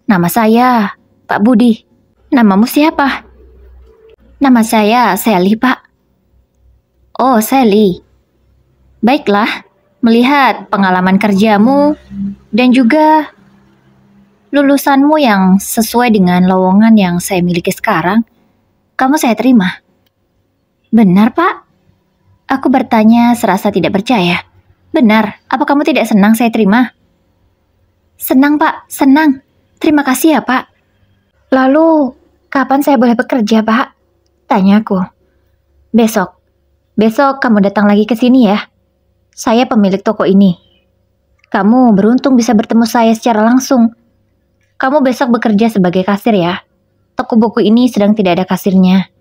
Nama saya Pak Budi. Namamu siapa?" "Nama saya Sally, Pak." "Oh, Sally. Baiklah, melihat pengalaman kerjamu dan juga lulusanmu yang sesuai dengan lowongan yang saya miliki sekarang, kamu saya terima." "Benar, Pak?" Aku bertanya serasa tidak percaya. "Benar, apa kamu tidak senang saya terima?" "Senang, Pak, senang. Terima kasih ya, Pak." "Lalu, kapan saya boleh bekerja, Pak?" tanyaku. "Besok. Besok kamu datang lagi ke sini ya. Saya pemilik toko ini. Kamu beruntung bisa bertemu saya secara langsung. Kamu besok bekerja sebagai kasir ya. Toko buku ini sedang tidak ada kasirnya."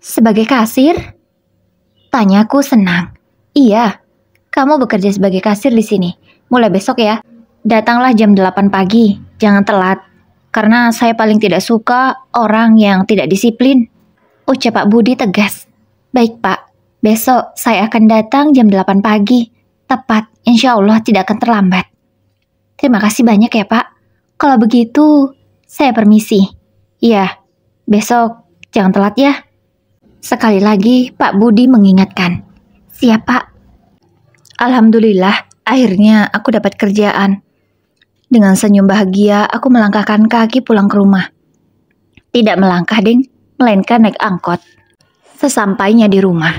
"Sebagai kasir?" tanyaku senang. "Iya, kamu bekerja sebagai kasir di sini. Mulai besok ya. Datanglah jam 8 pagi, jangan telat. Karena saya paling tidak suka orang yang tidak disiplin." Ucap Pak Budi tegas. "Baik Pak, besok saya akan datang jam 8 pagi. Tepat, insya Allah tidak akan terlambat." "Terima kasih banyak ya Pak. Kalau begitu, saya permisi." "Iya, besok jangan telat ya." Sekali lagi Pak Budi mengingatkan. "Siap Pak." Alhamdulillah, akhirnya aku dapat kerjaan. Dengan senyum bahagia, aku melangkahkan kaki pulang ke rumah. Tidak melangkah, ding, melainkan naik angkot. Sesampainya di rumah.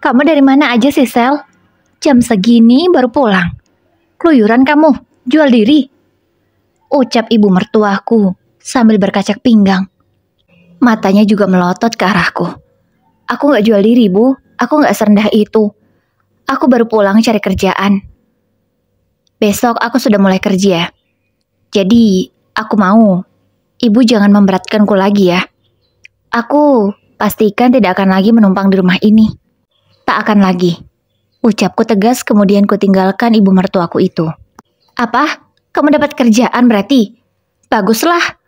"Kamu dari mana aja sih, Sel? Jam segini baru pulang. Keluyuran kamu, jual diri?" ucap ibu mertuaku sambil berkacak pinggang. Matanya juga melotot ke arahku. Aku gak jual diri, Bu. Aku gak serendah itu. Aku baru pulang cari kerjaan. Besok aku sudah mulai kerja. Jadi, aku mau. Ibu jangan memberatkanku lagi ya. Aku pastikan tidak akan lagi menumpang di rumah ini. Tak akan lagi. Ucapku tegas kemudian kutinggalkan ibu mertuaku itu. Apa? Kamu dapat kerjaan berarti? Baguslah.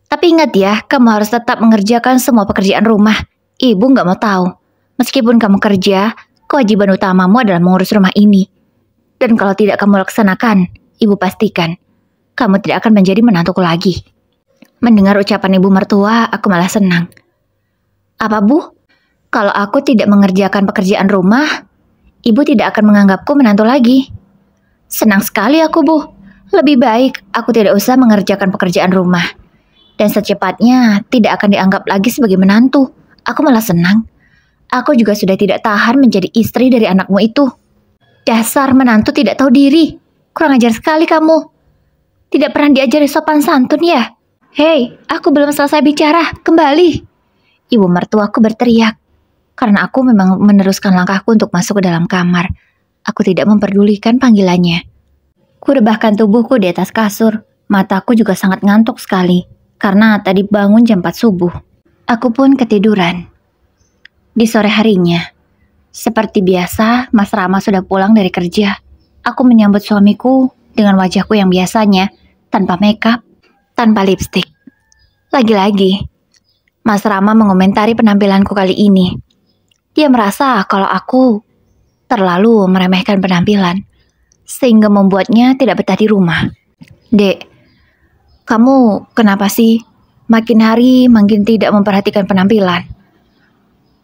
Tapi ingat ya, kamu harus tetap mengerjakan semua pekerjaan rumah. Ibu gak mau tahu. Meskipun kamu kerja, kewajiban utamamu adalah mengurus rumah ini. Dan kalau tidak kamu laksanakan, ibu pastikan kamu tidak akan menjadi menantuku lagi. Mendengar ucapan ibu mertua, aku malah senang. Apa, Bu? Kalau aku tidak mengerjakan pekerjaan rumah, ibu tidak akan menganggapku menantu lagi. Senang sekali aku, Bu. Lebih baik aku tidak usah mengerjakan pekerjaan rumah. Dan secepatnya tidak akan dianggap lagi sebagai menantu. Aku malah senang. Aku juga sudah tidak tahan menjadi istri dari anakmu itu. Dasar menantu tidak tahu diri. Kurang ajar sekali kamu. Tidak pernah diajari sopan santun ya? Hei, aku belum selesai bicara. Kembali. Ibu mertuaku berteriak. Karena aku memang meneruskan langkahku untuk masuk ke dalam kamar. Aku tidak memperdulikan panggilannya. Kurebahkan tubuhku di atas kasur. Mataku juga sangat ngantuk sekali. Karena tadi bangun jam 4 subuh. Aku pun ketiduran. Di sore harinya, seperti biasa, Mas Rama sudah pulang dari kerja. Aku menyambut suamiku dengan wajahku yang biasanya, tanpa makeup, tanpa lipstik. Lagi-lagi, Mas Rama mengomentari penampilanku kali ini. Dia merasa kalau aku terlalu meremehkan penampilan, sehingga membuatnya tidak betah di rumah. Dek, kamu kenapa sih makin hari makin tidak memperhatikan penampilan?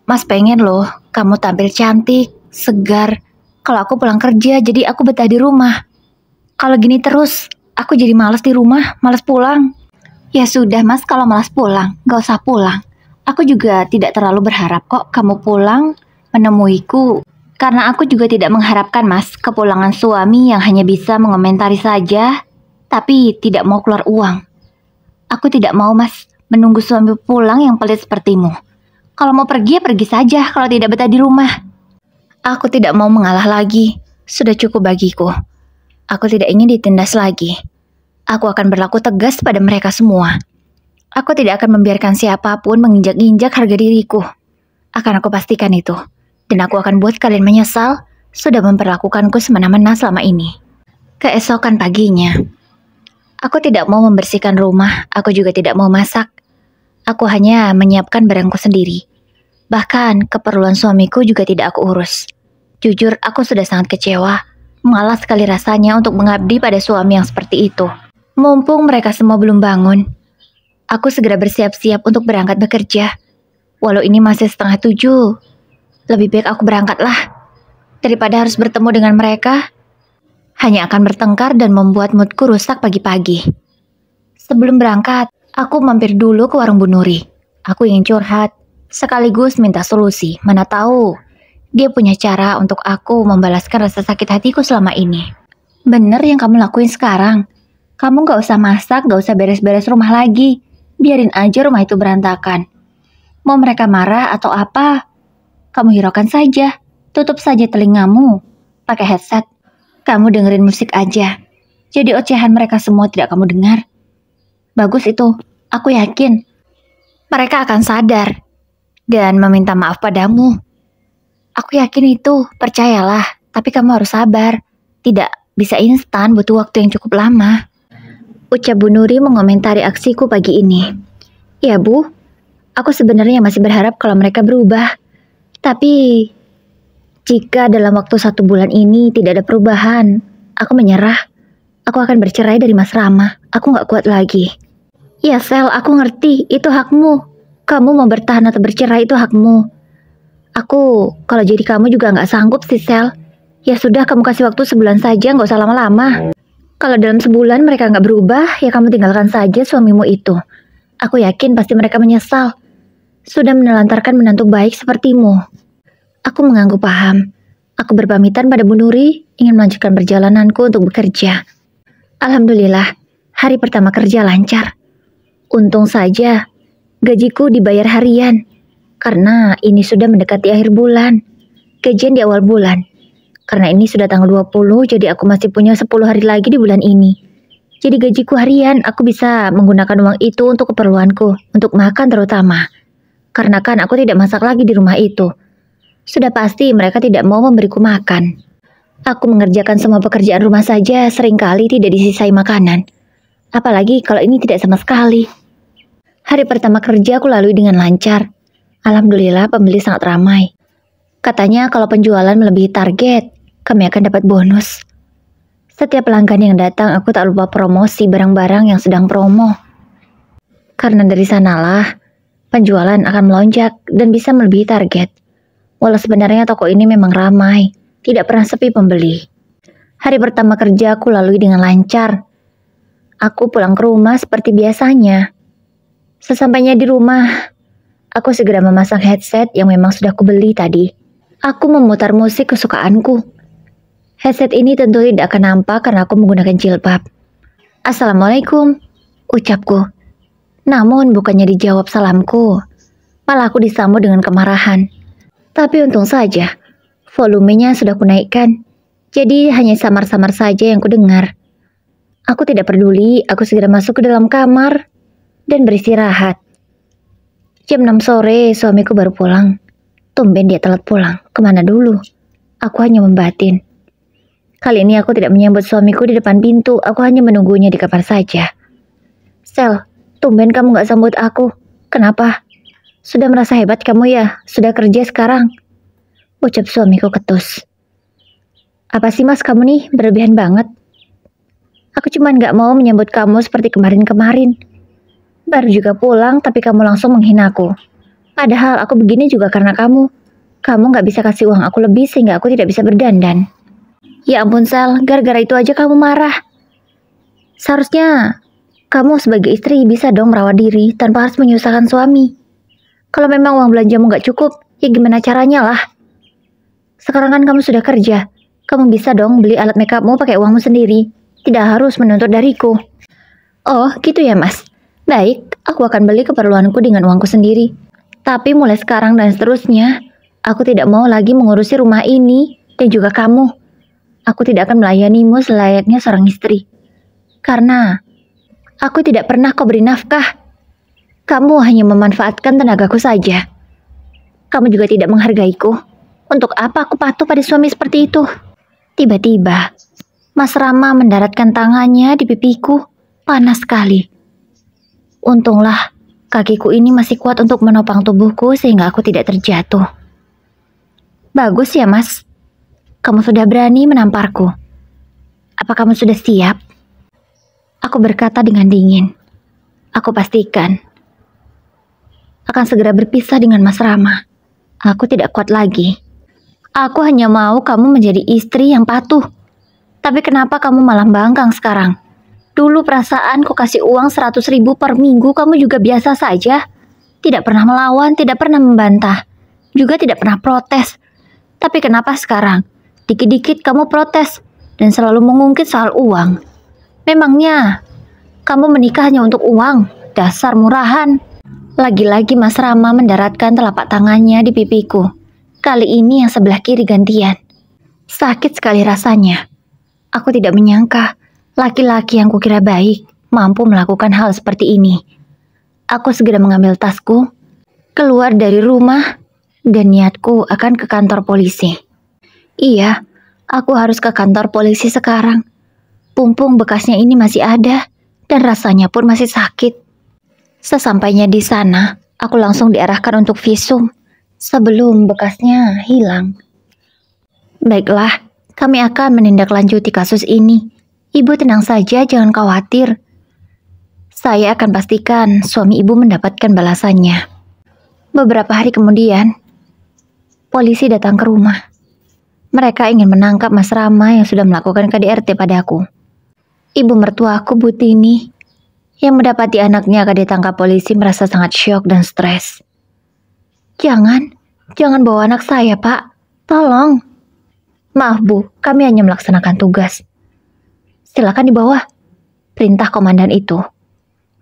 Mas pengen loh kamu tampil cantik, segar. Kalau aku pulang kerja jadi aku betah di rumah. Kalau gini terus, aku jadi malas di rumah, malas pulang. Ya sudah Mas, kalau malas pulang, gak usah pulang. Aku juga tidak terlalu berharap kok kamu pulang menemuiku. Karena aku juga tidak mengharapkan Mas kepulangan suami yang hanya bisa mengomentari saja, tapi tidak mau keluar uang. Aku tidak mau Mas menunggu suami pulang yang pelit sepertimu. Kalau mau pergi ya pergi saja kalau tidak betah di rumah. Aku tidak mau mengalah lagi. Sudah cukup bagiku. Aku tidak ingin ditindas lagi. Aku akan berlaku tegas pada mereka semua. Aku tidak akan membiarkan siapapun menginjak-injak harga diriku. Akan aku pastikan itu. Dan aku akan buat kalian menyesal sudah memperlakukanku semena-mena selama ini. Keesokan paginya, aku tidak mau membersihkan rumah. Aku juga tidak mau masak. Aku hanya menyiapkan barangku sendiri. Bahkan keperluan suamiku juga tidak aku urus. Jujur, aku sudah sangat kecewa. Malas sekali rasanya untuk mengabdi pada suami yang seperti itu. Mumpung mereka semua belum bangun, aku segera bersiap-siap untuk berangkat bekerja. Walau ini masih 6:30, lebih baik aku berangkatlah. Daripada harus bertemu dengan mereka, hanya akan bertengkar dan membuat moodku rusak pagi-pagi. Sebelum berangkat, aku mampir dulu ke warung Bu Nuri. Aku ingin curhat, sekaligus minta solusi. Mana tahu dia punya cara untuk aku membalaskan rasa sakit hatiku selama ini. Bener yang kamu lakuin sekarang. Kamu gak usah masak, gak usah beres-beres rumah lagi. Biarin aja rumah itu berantakan. Mau mereka marah atau apa, kamu hiraukan saja. Tutup saja telingamu pakai headset. Kamu dengerin musik aja. Jadi ocehan mereka semua tidak kamu dengar. Bagus itu, aku yakin mereka akan sadar dan meminta maaf padamu. Aku yakin itu, percayalah. Tapi kamu harus sabar. Tidak bisa instan, butuh waktu yang cukup lama. Ucap Bu Nuri mengomentari aksiku pagi ini. Ya Bu, aku sebenarnya masih berharap kalau mereka berubah. Tapi jika dalam waktu 1 bulan ini tidak ada perubahan, aku menyerah. Aku akan bercerai dari Mas Rama. Aku gak kuat lagi. Ya Sel, aku ngerti, itu hakmu. Kamu mau bertahan atau bercerai itu hakmu. Aku, kalau jadi kamu juga gak sanggup sih Sel. Ya sudah, kamu kasih waktu 1 bulan saja, gak usah lama-lama. Kalau dalam sebulan mereka gak berubah, ya kamu tinggalkan saja suamimu itu. Aku yakin pasti mereka menyesal. Sudah menelantarkan menantu baik sepertimu. Aku mengangguk paham. Aku berpamitan pada Bu Nuri, ingin melanjutkan perjalananku untuk bekerja. Alhamdulillah, hari pertama kerja lancar. Untung saja gajiku dibayar harian, karena ini sudah mendekati akhir bulan. Gajian di awal bulan. Karena ini sudah tanggal 20, jadi aku masih punya 10 hari lagi di bulan ini. Jadi gajiku harian, aku bisa menggunakan uang itu untuk keperluanku, untuk makan terutama. Karena kan aku tidak masak lagi di rumah itu. Sudah pasti mereka tidak mau memberiku makan. Aku mengerjakan semua pekerjaan rumah saja, seringkali tidak disisai makanan. Apalagi kalau ini tidak sama sekali. Hari pertama kerja aku lalui dengan lancar. Alhamdulillah pembeli sangat ramai. Katanya kalau penjualan melebihi target, kami akan dapat bonus. Setiap pelanggan yang datang aku tak lupa promosi barang-barang yang sedang promo. Karena dari sanalah, penjualan akan melonjak dan bisa melebihi target. Walau sebenarnya toko ini memang ramai, tidak pernah sepi pembeli. Hari pertama kerja aku lalui dengan lancar. Aku pulang ke rumah seperti biasanya. Sesampainya di rumah, aku segera memasang headset yang memang sudah kubeli tadi. Aku memutar musik kesukaanku. Headset ini tentu tidak akan nampak karena aku menggunakan jilbab. Assalamualaikum, ucapku. Namun bukannya dijawab salamku, malah aku disambut dengan kemarahan. Tapi untung saja, volumenya sudah kunaikkan. Jadi hanya samar-samar saja yang kudengar. Aku tidak peduli, aku segera masuk ke dalam kamar dan beristirahat. Jam 6 sore suamiku baru pulang. Tumben dia telat pulang. Kemana dulu? Aku hanya membatin. Kali ini aku tidak menyambut suamiku di depan pintu. Aku hanya menunggunya di kamar saja. Sel, tumben kamu gak sambut aku. Kenapa? Sudah merasa hebat kamu ya? Sudah kerja sekarang? Ucap suamiku ketus. Apa sih mas kamu nih? Berlebihan banget. Aku cuman gak mau menyambut kamu seperti kemarin-kemarin. Baru juga pulang tapi kamu langsung menghinaku. Padahal aku begini juga karena kamu. Kamu gak bisa kasih uang aku lebih sehingga aku tidak bisa berdandan. Ya ampun Sel, gara-gara itu aja kamu marah. Seharusnya kamu sebagai istri bisa dong merawat diri tanpa harus menyusahkan suami. Kalau memang uang belanjamu gak cukup, ya gimana caranya lah. Sekarang kan kamu sudah kerja. Kamu bisa dong beli alat makeupmu pakai uangmu sendiri. Tidak harus menuntut dariku. Oh, gitu ya mas. Baik, aku akan beli keperluanku dengan uangku sendiri. Tapi mulai sekarang dan seterusnya, aku tidak mau lagi mengurusi rumah ini dan juga kamu. Aku tidak akan melayanimu selayaknya seorang istri. Karena aku tidak pernah kau beri nafkah. Kamu hanya memanfaatkan tenagaku saja. Kamu juga tidak menghargaiku. Untuk apa aku patuh pada suami seperti itu? Tiba-tiba, Mas Rama mendaratkan tangannya di pipiku. Panas sekali. Untunglah, kakiku ini masih kuat untuk menopang tubuhku sehingga aku tidak terjatuh. Bagus ya mas. Kamu sudah berani menamparku. Apa kamu sudah siap? Aku berkata dengan dingin. Aku pastikan akan segera berpisah dengan Mas Rama. Aku tidak kuat lagi. Aku hanya mau kamu menjadi istri yang patuh. Tapi kenapa kamu malah bangkang sekarang? Dulu perasaan ku kasih uang 100.000 per minggu kamu juga biasa saja. Tidak pernah melawan, tidak pernah membantah. Juga tidak pernah protes. Tapi kenapa sekarang? Dikit-dikit kamu protes dan selalu mengungkit soal uang. Memangnya kamu menikah hanya untuk uang? Dasar murahan. Lagi-lagi Mas Rama mendaratkan telapak tangannya di pipiku. Kali ini yang sebelah kiri gantian. Sakit sekali rasanya. Aku tidak menyangka laki-laki yang kukira baik mampu melakukan hal seperti ini. Aku segera mengambil tasku, keluar dari rumah, dan niatku akan ke kantor polisi. Iya, aku harus ke kantor polisi sekarang. Pumpung bekasnya ini masih ada, dan rasanya pun masih sakit. Sesampainya di sana, aku langsung diarahkan untuk visum sebelum bekasnya hilang. Baiklah, kami akan menindaklanjuti kasus ini. Ibu tenang saja, jangan khawatir. Saya akan pastikan suami ibu mendapatkan balasannya. Beberapa hari kemudian, polisi datang ke rumah. Mereka ingin menangkap Mas Rama yang sudah melakukan KDRT padaku. Ibu mertuaku Butini yang mendapati anaknya akan ditangkap polisi merasa sangat syok dan stres. Jangan bawa anak saya, Pak. Tolong. Maaf, Bu, kami hanya melaksanakan tugas. Silakan dibawa. Perintah komandan itu.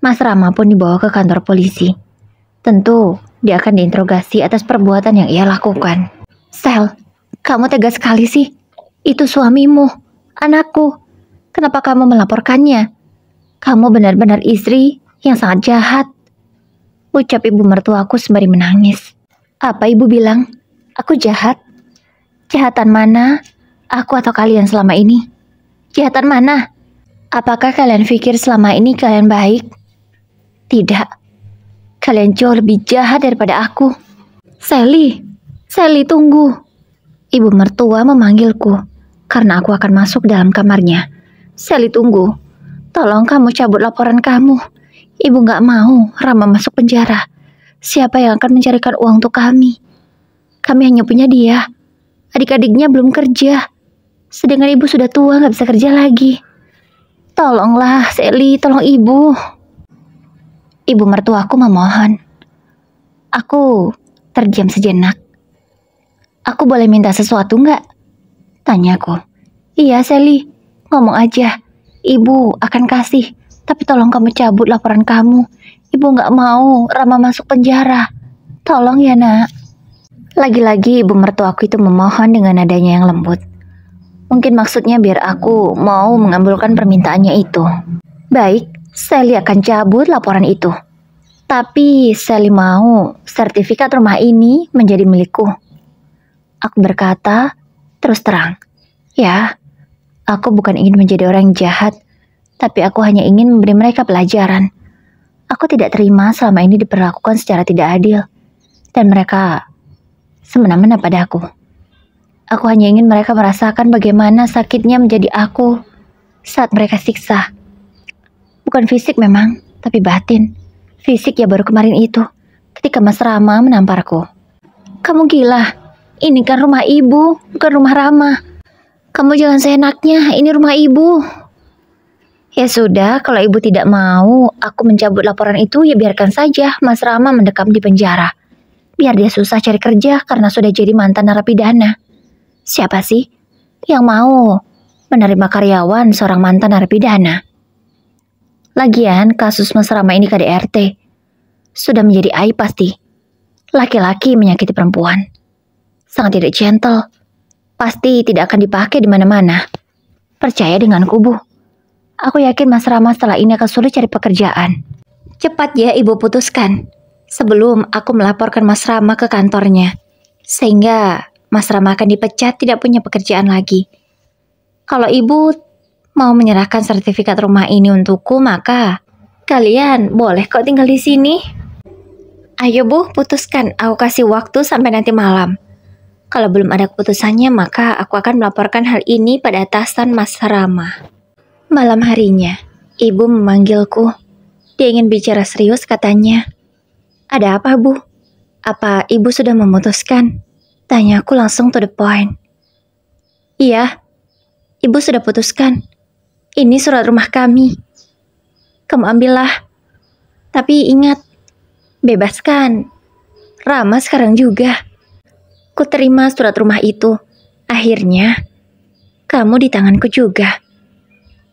Mas Rama pun dibawa ke kantor polisi. Tentu dia akan diinterogasi atas perbuatan yang ia lakukan. Sel, kamu tegas sekali sih. Itu suamimu, anakku. Kenapa kamu melaporkannya? Kamu benar-benar istri yang sangat jahat. Ucap ibu mertuaku sembari menangis. Apa ibu bilang? Aku jahat? Jahatan mana? Aku atau kalian selama ini? Jahatan mana? Apakah kalian pikir selama ini kalian baik? Tidak. Kalian jauh lebih jahat daripada aku. Sally, Sally tunggu. Ibu mertua memanggilku karena aku akan masuk dalam kamarnya. Sally tunggu. Tolong kamu cabut laporan kamu. Ibu gak mau Rama masuk penjara. Siapa yang akan mencarikan uang untuk kami? Kami hanya punya dia. Adik-adiknya belum kerja. Sedangkan ibu sudah tua gak bisa kerja lagi. Tolonglah Sally, tolong ibu. Ibu mertuaku memohon. Aku terdiam sejenak. Aku boleh minta sesuatu nggak? Tanyaku. Iya Sally, ngomong aja. Ibu akan kasih. Tapi tolong kamu cabut laporan kamu. Ibu nggak mau Rama masuk penjara. Tolong ya nak. Lagi-lagi ibu mertuaku itu memohon dengan nadanya yang lembut. Mungkin maksudnya biar aku mau mengabulkan permintaannya itu. Baik, Sally akan cabut laporan itu. Tapi Sally mau sertifikat rumah ini menjadi milikku. Aku berkata terus terang. Ya, aku bukan ingin menjadi orang yang jahat. Tapi aku hanya ingin memberi mereka pelajaran. Aku tidak terima selama ini diperlakukan secara tidak adil. Dan mereka semena-mena padaku. Aku hanya ingin mereka merasakan bagaimana sakitnya menjadi aku saat mereka siksa. Bukan fisik memang, tapi batin. Fisik ya baru kemarin itu, ketika Mas Rama menamparku. Kamu gila, ini kan rumah ibu, bukan rumah Rama. Kamu jangan seenaknya, ini rumah ibu. Ya sudah, kalau ibu tidak mau aku mencabut laporan itu, ya biarkan saja Mas Rama mendekam di penjara. Biar dia susah cari kerja karena sudah jadi mantan narapidana. Siapa sih yang mau menerima karyawan seorang mantan narapidana? Lagian kasus Mas Rama ini KDRT. Sudah menjadi aib pasti. Laki-laki menyakiti perempuan. Sangat tidak gentle. Pasti tidak akan dipakai di mana-mana. Percaya denganku, Bu. Aku yakin Mas Rama setelah ini akan sulit cari pekerjaan. Cepat ya ibu putuskan. Sebelum aku melaporkan Mas Rama ke kantornya. Sehingga Mas Rama akan dipecat, tidak punya pekerjaan lagi. Kalau ibu mau menyerahkan sertifikat rumah ini untukku, maka kalian boleh kok tinggal di sini. Ayo Bu, putuskan. Aku kasih waktu sampai nanti malam. Kalau belum ada keputusannya, maka aku akan melaporkan hal ini pada atasan Mas Rama. Malam harinya, ibu memanggilku. Dia ingin bicara serius katanya. Ada apa, Bu? Apa ibu sudah memutuskan? Tanyaku langsung to the point. Iya, ibu sudah putuskan. Ini surat rumah kami. Kamu ambillah. Tapi ingat, bebaskan Rama sekarang juga. Ku terima surat rumah itu. Akhirnya, kamu di tanganku juga.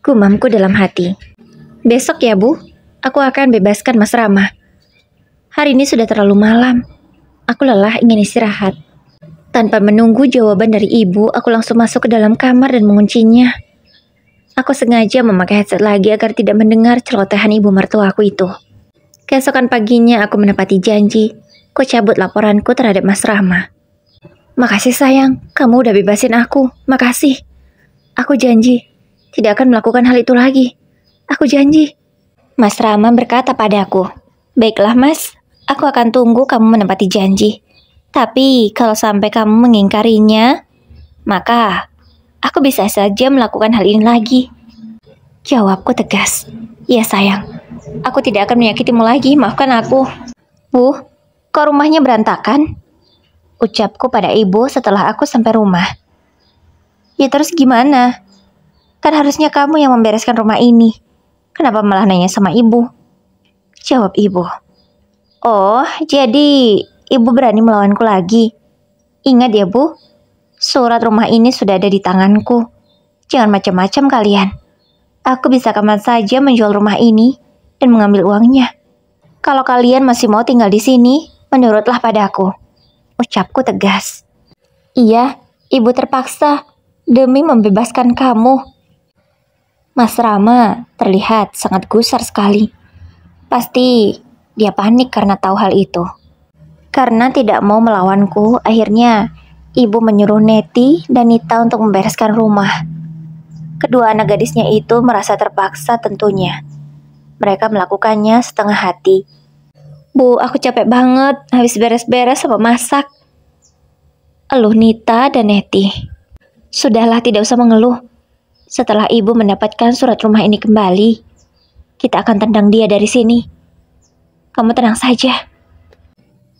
Gumamku dalam hati. Besok ya, Bu, aku akan bebaskan Mas Rama. Hari ini sudah terlalu malam. Aku lelah ingin istirahat. Tanpa menunggu jawaban dari ibu, aku langsung masuk ke dalam kamar dan menguncinya. Aku sengaja memakai headset lagi agar tidak mendengar celotehan ibu mertuaku itu. Keesokan paginya aku menepati janji. Ku cabut laporanku terhadap Mas Rama. Makasih sayang, kamu udah bebasin aku. Makasih. Aku janji, tidak akan melakukan hal itu lagi. Aku janji. Mas Rama berkata padaku, baiklah Mas, aku akan tunggu kamu menepati janji. Tapi kalau sampai kamu mengingkarinya, maka aku bisa saja melakukan hal ini lagi. Jawabku tegas. Ya sayang, aku tidak akan menyakitimu lagi, maafkan aku. Bu, kok rumahnya berantakan? Ucapku pada ibu setelah aku sampai rumah. Ya terus gimana? Kan harusnya kamu yang membereskan rumah ini. Kenapa malah nanya sama ibu? Jawab ibu. Oh, jadi ibu berani melawanku lagi. Ingat ya Bu, surat rumah ini sudah ada di tanganku. Jangan macam-macam kalian. Aku bisa kapan saja menjual rumah ini dan mengambil uangnya. Kalau kalian masih mau tinggal di sini, menurutlah padaku. Ucapku tegas. Iya, ibu terpaksa demi membebaskan kamu. Mas Rama terlihat sangat gusar sekali. Pasti dia panik karena tahu hal itu. Karena tidak mau melawanku, akhirnya ibu menyuruh Neti dan Nita untuk membereskan rumah. Kedua anak gadisnya itu merasa terpaksa tentunya. Mereka melakukannya setengah hati. Bu, aku capek banget habis beres-beres sama masak. Eluh Nita dan Neti. Sudahlah, tidak usah mengeluh. Setelah ibu mendapatkan surat rumah ini kembali, kita akan tendang dia dari sini. Kamu tenang saja.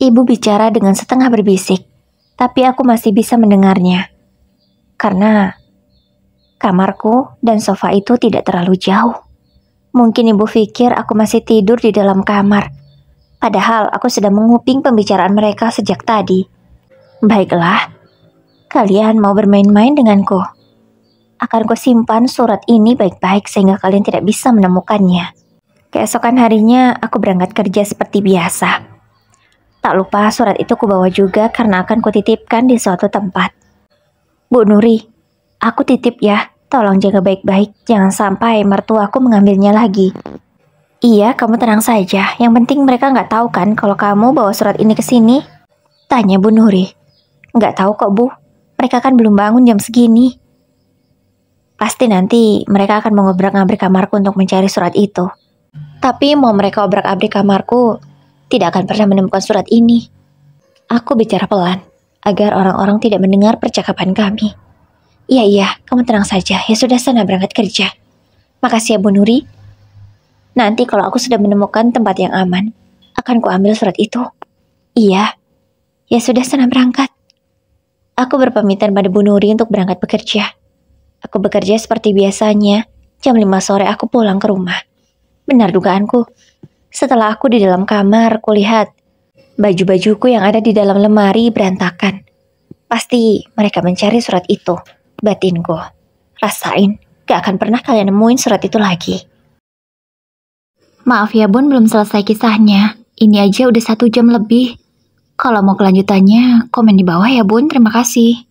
Ibu bicara dengan setengah berbisik, tapi aku masih bisa mendengarnya. Karena kamarku dan sofa itu tidak terlalu jauh. Mungkin ibu pikir aku masih tidur di dalam kamar. Padahal aku sedang menguping pembicaraan mereka sejak tadi. Baiklah, kalian mau bermain-main denganku. Akan kusimpan surat ini baik-baik sehingga kalian tidak bisa menemukannya. Keesokan harinya aku berangkat kerja seperti biasa. Tak lupa surat itu kubawa juga karena akan kutitipkan di suatu tempat. Bu Nuri, aku titip ya. Tolong jaga baik-baik, jangan sampai mertuaku mengambilnya lagi. Iya, kamu tenang saja. Yang penting mereka nggak tahu kan kalau kamu bawa surat ini ke sini? Tanya Bu Nuri. Nggak tahu kok Bu, mereka kan belum bangun jam segini. Pasti nanti mereka akan mengobrak-abrik kamarku untuk mencari surat itu. Tapi mau mereka obrak-abrik kamarku, tidak akan pernah menemukan surat ini. Aku bicara pelan, agar orang-orang tidak mendengar percakapan kami. Iya, kamu tenang saja. Ya sudah, sana berangkat kerja. Makasih ya Bu Nuri. Nanti kalau aku sudah menemukan tempat yang aman, akan kuambil surat itu. Iya. Ya sudah, sana berangkat. Aku berpamitan pada Bu Nuri untuk berangkat bekerja. Aku bekerja seperti biasanya. Jam 5 sore aku pulang ke rumah. Benar dugaanku. Setelah aku di dalam kamar, kulihat baju-bajuku yang ada di dalam lemari berantakan. Pasti mereka mencari surat itu. Batinku, rasain, gak akan pernah kalian nemuin surat itu lagi. Maaf ya Bun, belum selesai kisahnya. Ini aja udah 1 jam lebih. Kalau mau kelanjutannya, komen di bawah ya Bun, terima kasih.